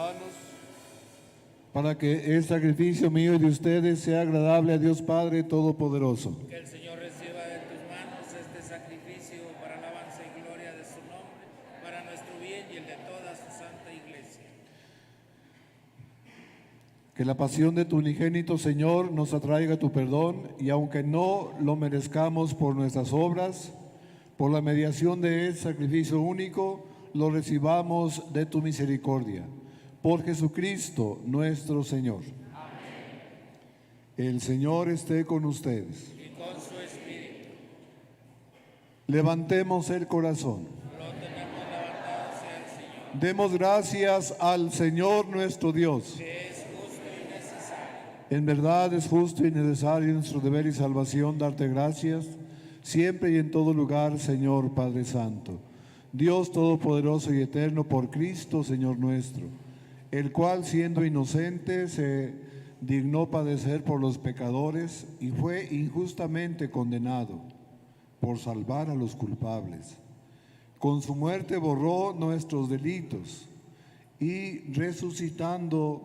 manos, para que el sacrificio mío y de ustedes sea agradable a Dios Padre Todopoderoso. Que el Señor reciba de tus manos este sacrificio para alabanza y gloria de su nombre, para nuestro bien y el de toda su santa iglesia. Que la pasión de tu unigénito Señor nos atraiga tu perdón y aunque no lo merezcamos por nuestras obras, por la mediación de ese sacrificio único, lo recibamos de tu misericordia. Por Jesucristo nuestro Señor. Amén. El Señor esté con ustedes. Y con su espíritu. Levantemos el corazón. Lo tenemos levantado hacia el Señor. Demos gracias al Señor nuestro Dios. Que es justo y necesario. En verdad es justo y necesario nuestro deber y salvación darte gracias, siempre y en todo lugar, Señor Padre Santo. Dios Todopoderoso y Eterno, por Cristo, Señor nuestro, el cual, siendo inocente, se dignó padecer por los pecadores y fue injustamente condenado por salvar a los culpables. Con su muerte borró nuestros delitos y resucitando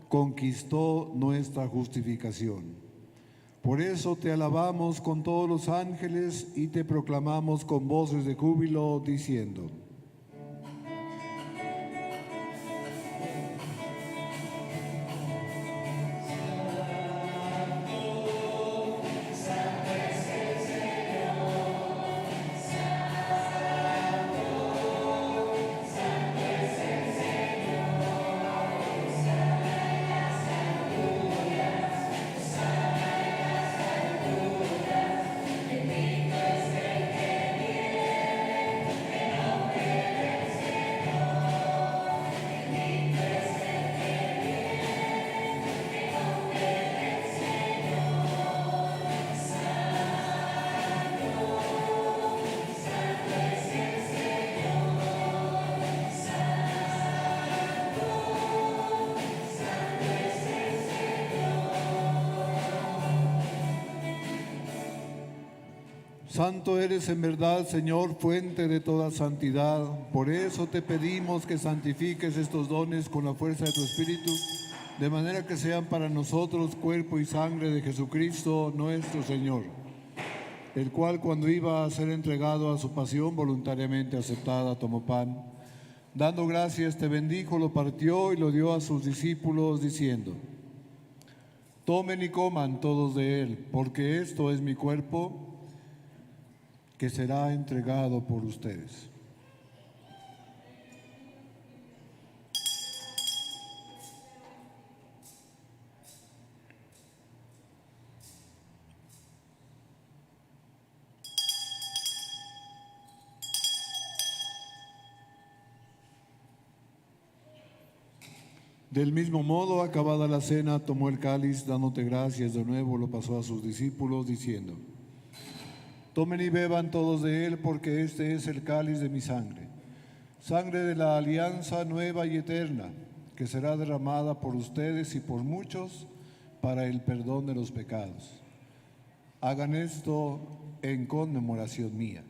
conquistó nuestra justificación. Por eso te alabamos con todos los ángeles y te proclamamos con voces de júbilo diciendo: Santo eres en verdad, Señor, fuente de toda santidad. Por eso te pedimos que santifiques estos dones con la fuerza de tu Espíritu, de manera que sean para nosotros cuerpo y sangre de Jesucristo nuestro Señor, el cual cuando iba a ser entregado a su pasión voluntariamente aceptada, tomó pan. Dando gracias te bendijo, lo partió y lo dio a sus discípulos diciendo: tomen y coman todos de él, porque esto es mi cuerpo que será entregado por ustedes. Del mismo modo, acabada la cena, tomó el cáliz, dándote gracias de nuevo, lo pasó a sus discípulos, diciendo: tomen y beban todos de él, porque este es el cáliz de mi sangre, sangre de la alianza nueva y eterna, que será derramada por ustedes y por muchos para el perdón de los pecados. Hagan esto en conmemoración mía.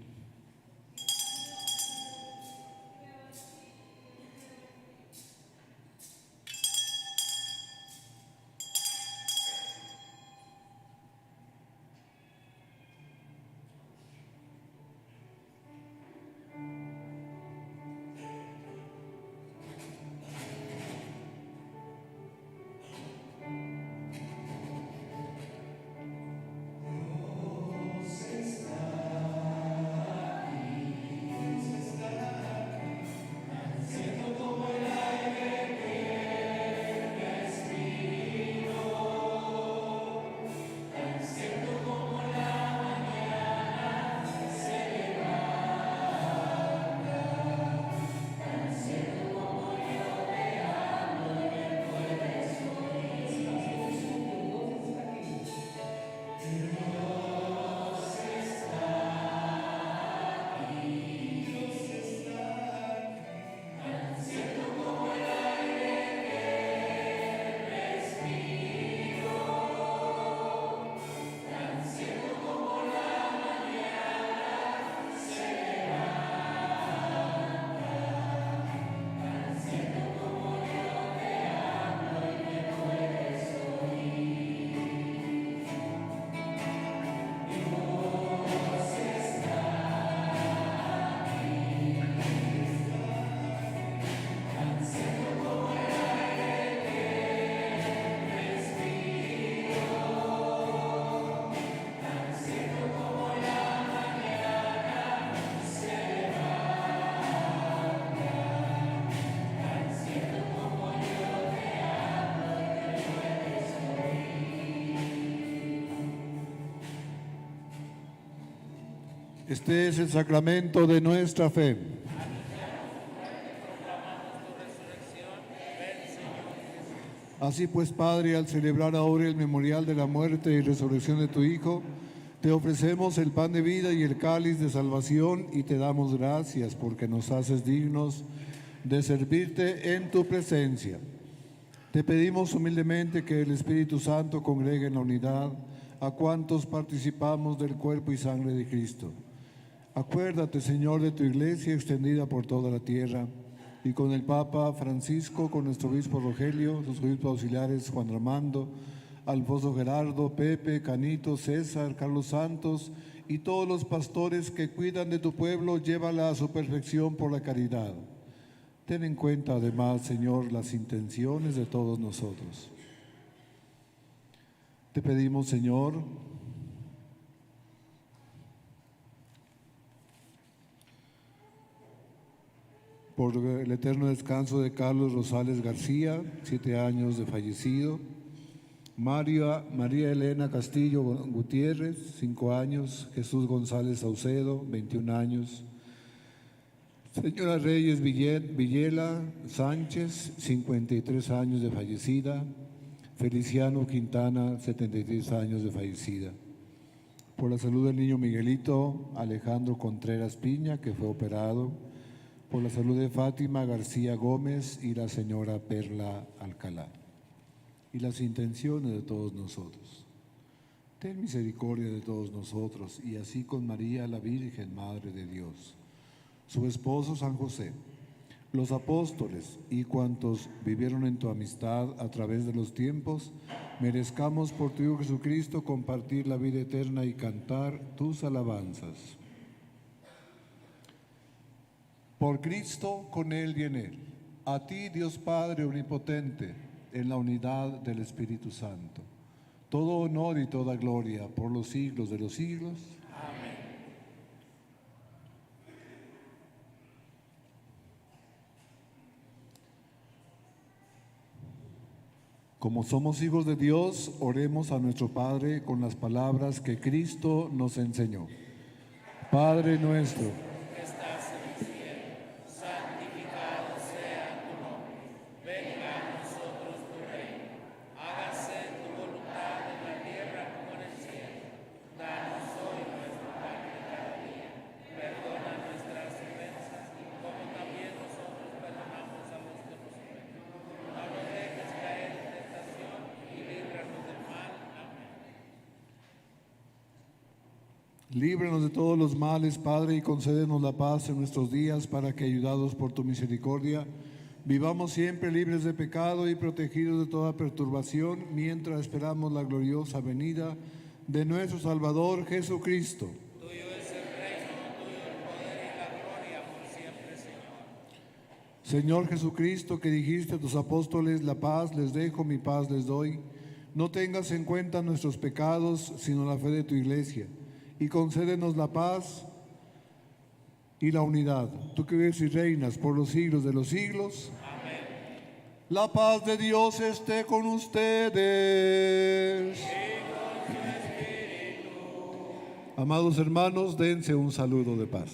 Este es el sacramento de nuestra fe. Así pues, Padre, al celebrar ahora el memorial de la muerte y resurrección de tu Hijo, te ofrecemos el pan de vida y el cáliz de salvación y te damos gracias porque nos haces dignos de servirte en tu presencia. Te pedimos humildemente que el Espíritu Santo congregue en la unidad a cuantos participamos del cuerpo y sangre de Cristo. Acuérdate, Señor, de tu iglesia extendida por toda la tierra, y con el Papa Francisco, con nuestro obispo Rogelio, sus obispos auxiliares Juan Ramando, Alfonso Gerardo, Pepe, Canito, César, Carlos Santos y todos los pastores que cuidan de tu pueblo, llévala a su perfección por la caridad. Ten en cuenta además, Señor, las intenciones de todos nosotros. Te pedimos, Señor, por el eterno descanso de Carlos Rosales García, 7 años de fallecido. María Elena Castillo Gutiérrez, 5 años. Jesús González Saucedo, 21 años. Señora Reyes Villela Sánchez, 53 años de fallecida. Feliciano Quintana, 73 años de fallecida. Por la salud del niño Miguelito Alejandro Contreras Piña, que fue operado. Por la salud de Fátima García Gómez y la señora Perla Alcalá. Y las intenciones de todos nosotros. Ten misericordia de todos nosotros, y así con María, la Virgen, Madre de Dios, su esposo San José, los apóstoles y cuantos vivieron en tu amistad a través de los tiempos, merezcamos por tu Hijo Jesucristo compartir la vida eterna y cantar tus alabanzas. Por Cristo, con Él y en Él, a ti, Dios Padre Omnipotente, en la unidad del Espíritu Santo, todo honor y toda gloria por los siglos de los siglos. Amén. Como somos hijos de Dios, oremos a nuestro Padre con las palabras que Cristo nos enseñó. Padre nuestro, líbranos de todos los males, Padre, y concédenos la paz en nuestros días, para que, ayudados por tu misericordia, vivamos siempre libres de pecado y protegidos de toda perturbación, mientras esperamos la gloriosa venida de nuestro Salvador Jesucristo. Tuyo es el reino, tuyo el poder y la gloria por siempre, Señor. Señor Jesucristo, que dijiste a tus apóstoles, la paz les dejo, mi paz les doy, no tengas en cuenta nuestros pecados, sino la fe de tu iglesia, y concédenos la paz y la unidad. Tú que vives y reinas por los siglos de los siglos. Amén. La paz de Dios esté con ustedes. Amados hermanos, dense un saludo de paz.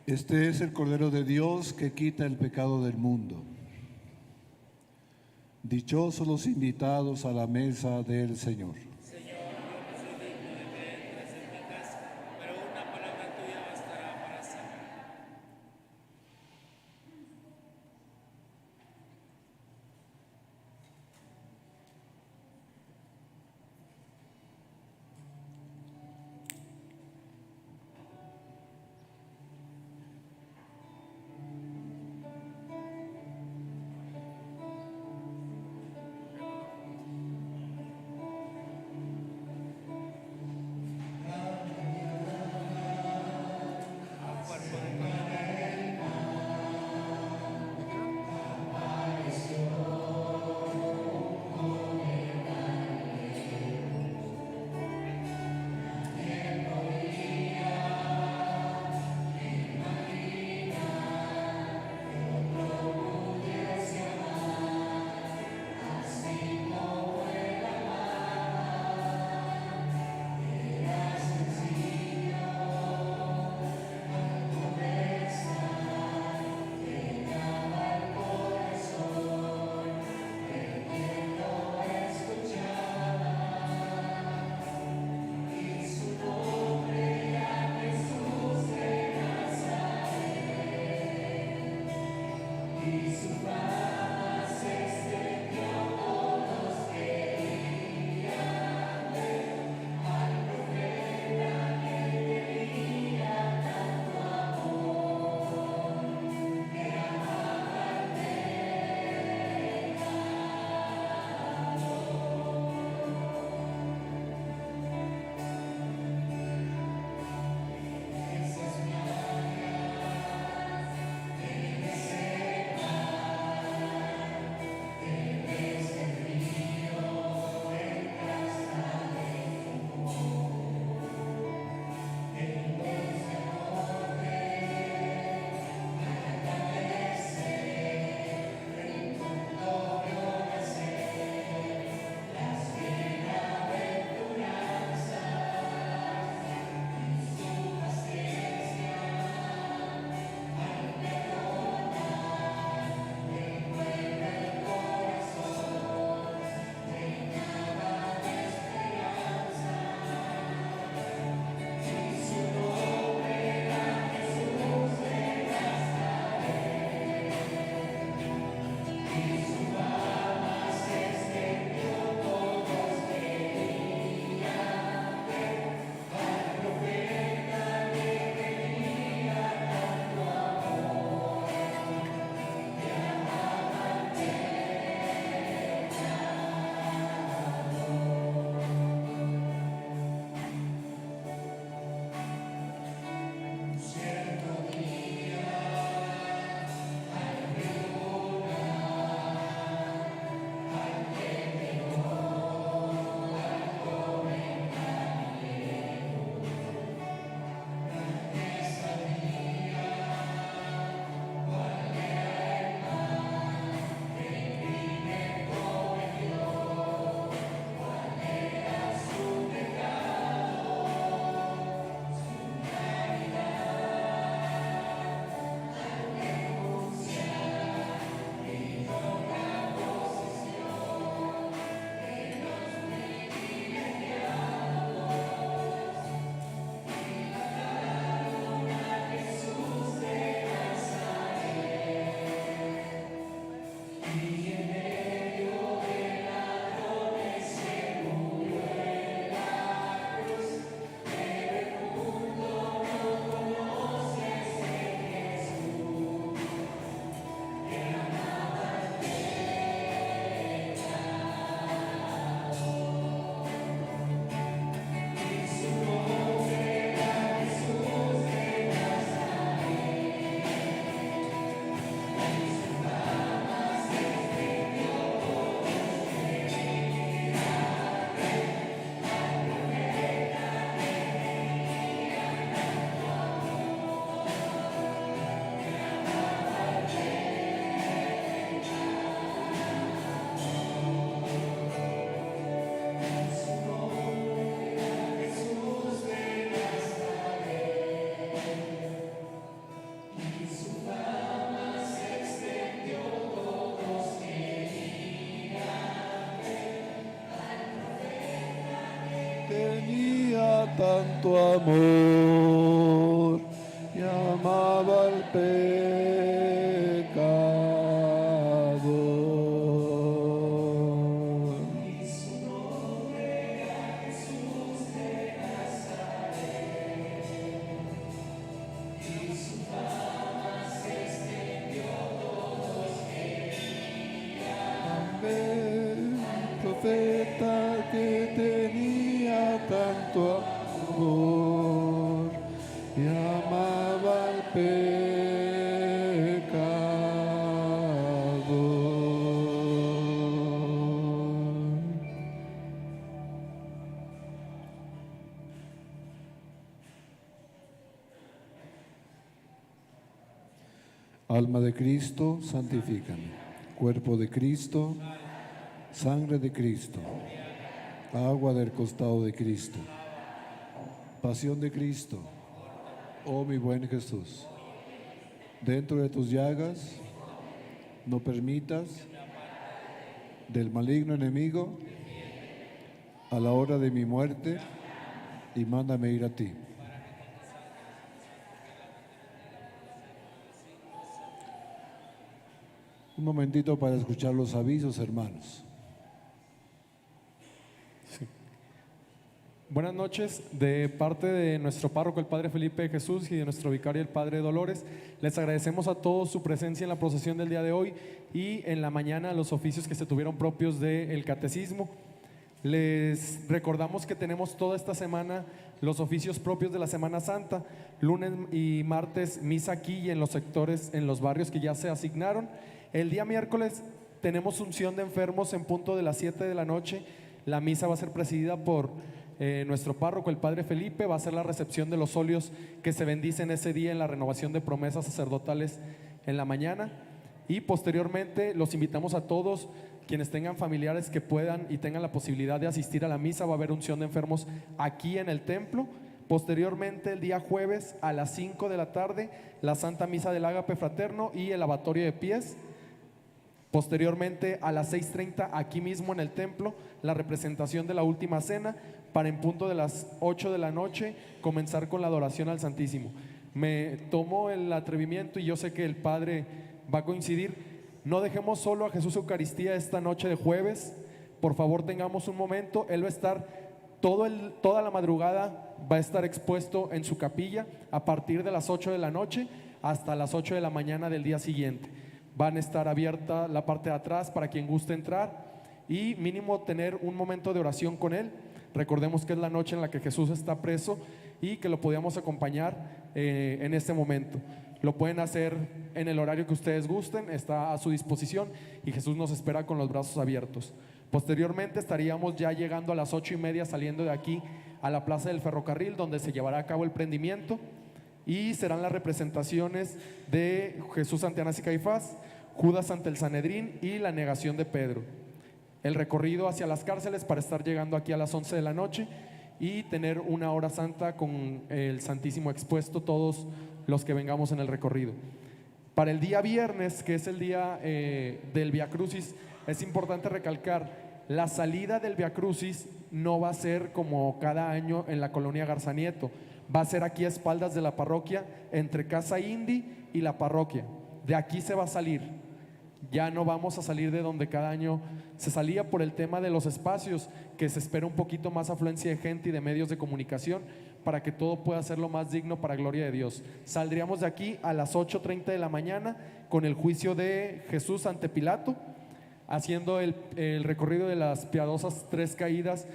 Este es el Cordero de Dios que quita el pecado del mundo. Dichosos los invitados a la mesa del Señor. tenía tanto amor y amaba al pecador. Amén, profeta que tenía tanto amor y amaba al pecador. Alma de Cristo, santifícame. Cuerpo de Cristo, sangre de Cristo, agua del costado de Cristo, pasión de Cristo, oh mi buen Jesús. Dentro de tus llagas, no permitas del maligno enemigo a la hora de mi muerte y mándame ir a ti. Un momentito para escuchar los avisos, hermanos. Buenas noches, de parte de nuestro párroco el Padre Felipe Jesús y de nuestro vicario el Padre Dolores, les agradecemos a todos su presencia en la procesión del día de hoy y en la mañana los oficios que se tuvieron propios del catecismo. Les recordamos que tenemos toda esta semana los oficios propios de la Semana Santa, lunes y martes misa aquí y en los sectores, en los barrios que ya se asignaron. El día miércoles tenemos unción de enfermos en punto de las 7 de la noche. La misa va a ser presidida por nuestro párroco, el Padre Felipe. Va a ser la recepción de los óleos que se bendicen ese día en la renovación de promesas sacerdotales en la mañana. Y posteriormente los invitamos a todos quienes tengan familiares que puedan y tengan la posibilidad de asistir a la misa. Va a haber unción de enfermos aquí en el templo. Posteriormente, el día jueves a las 5 de la tarde, la Santa Misa del Ágape Fraterno y el lavatorio de pies. Posteriormente, a las 6:30, aquí mismo en el templo, la representación de la Última Cena, para en punto de las 8 de la noche comenzar con la adoración al Santísimo. Me tomo el atrevimiento, y yo sé que el Padre va a coincidir, no dejemos solo a Jesús Eucaristía esta noche de jueves. Por favor, tengamos un momento. Él va a estar toda la madrugada, va a estar expuesto en su capilla a partir de las 8 de la noche hasta las 8 de la mañana del día siguiente. Van a estar abierta la parte de atrás para quien guste entrar y mínimo tener un momento de oración con él. Recordemos que es la noche en la que Jesús está preso y que lo podíamos acompañar en este momento. Lo pueden hacer en el horario que ustedes gusten, está a su disposición y Jesús nos espera con los brazos abiertos. Posteriormente estaríamos ya llegando a las 8:30, saliendo de aquí a la Plaza del Ferrocarril, donde se llevará a cabo el prendimiento y serán las representaciones de Jesús ante Anás y Caifás, Judas ante el Sanedrín y la negación de Pedro. El recorrido hacia las cárceles para estar llegando aquí a las 11 de la noche y tener una hora santa con el Santísimo expuesto, todos los que vengamos en el recorrido. Para el día viernes, que es el día del Via Crucis, es importante recalcar, la salida del Via Crucis no va a ser como cada año en la colonia Garza Nieto, va a ser aquí a espaldas de la parroquia, entre Casa Indy y la parroquia. De aquí se va a salir, ya no vamos a salir de donde cada año se salía por el tema de los espacios, que se espera un poquito más afluencia de gente y de medios de comunicación para que todo pueda ser lo más digno para gloria de Dios. Saldríamos de aquí a las 8:30 de la mañana con el juicio de Jesús ante Pilato, haciendo el recorrido de las piadosas 3 caídas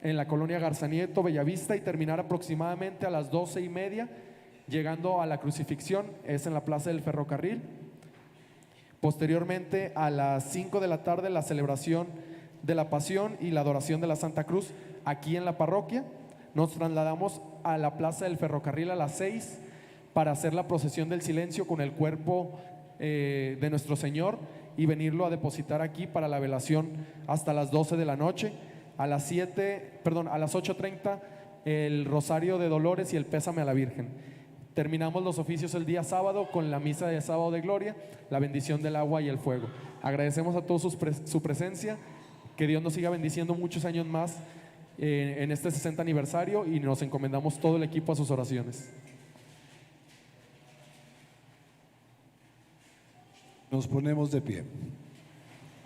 en la colonia Garza Nieto, Bellavista, y terminar aproximadamente a las 12:30, llegando a la crucifixión, es en la Plaza del Ferrocarril. Posteriormente, a las 5 de la tarde, la celebración de la Pasión y la adoración de la Santa Cruz aquí en la parroquia. Nos trasladamos a la Plaza del Ferrocarril a las 6 para hacer la procesión del silencio con el cuerpo de nuestro Señor y venirlo a depositar aquí para la velación hasta las 12 de la noche. A las 8:30 el Rosario de Dolores y el Pésame a la Virgen. Terminamos los oficios el día sábado con la misa de sábado de gloria, la bendición del agua y el fuego. Agradecemos a todos su presencia, que Dios nos siga bendiciendo muchos años más en este 60 aniversario y nos encomendamos todo el equipo a sus oraciones. Nos ponemos de pie.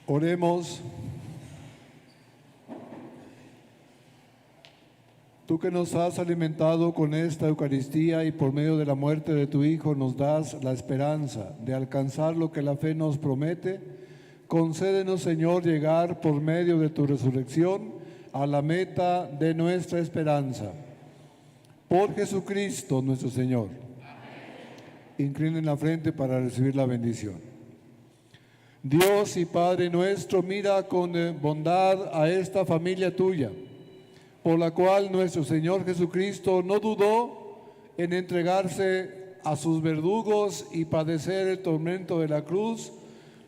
Oremos. Tú que nos has alimentado con esta Eucaristía y por medio de la muerte de tu Hijo nos das la esperanza de alcanzar lo que la fe nos promete, concédenos, Señor, llegar por medio de tu resurrección a la meta de nuestra esperanza. Por Jesucristo nuestro Señor. Inclinen la frente para recibir la bendición. Dios y Padre nuestro, mira con bondad a esta familia tuya, por la cual nuestro Señor Jesucristo no dudó en entregarse a sus verdugos y padecer el tormento de la cruz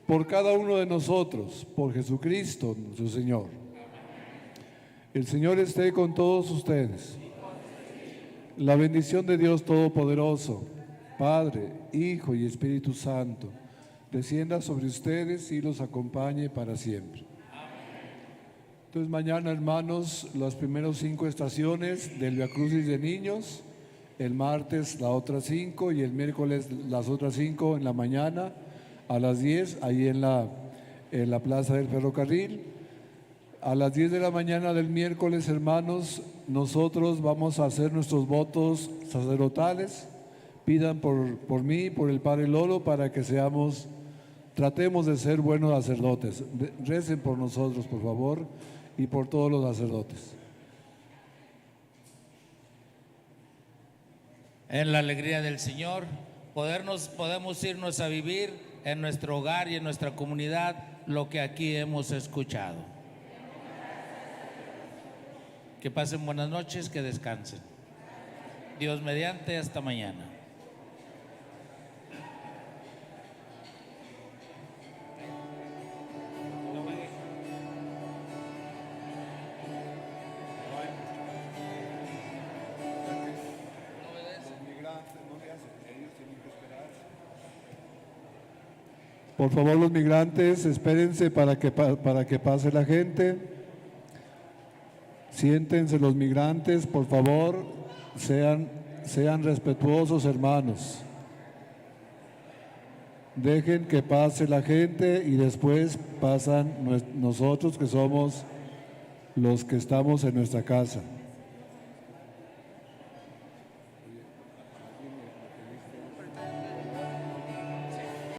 por cada uno de nosotros, por Jesucristo nuestro Señor. El Señor esté con todos ustedes. La bendición de Dios Todopoderoso, Padre, Hijo y Espíritu Santo, descienda sobre ustedes y los acompañe para siempre. Entonces mañana, hermanos, las primeras 5 estaciones del Via Crucis de niños, el martes las otras 5 y el miércoles las otras 5 en la mañana a las 10, ahí en la Plaza del Ferrocarril. A las 10 de la mañana del miércoles, hermanos, nosotros vamos a hacer nuestros votos sacerdotales. Pidan por mí y por el Padre Lolo para que tratemos de ser buenos sacerdotes. Recen por nosotros, por favor, y por todos los sacerdotes. En la alegría del Señor, podemos irnos a vivir en nuestro hogar y en nuestra comunidad lo que aquí hemos escuchado. Que pasen buenas noches, que descansen. Dios mediante, hasta mañana. Por favor, los migrantes, espérense para que pase la gente. Siéntense los migrantes, por favor, sean respetuosos, hermanos. Dejen que pase la gente y después pasan nosotros, que somos los que estamos en nuestra casa.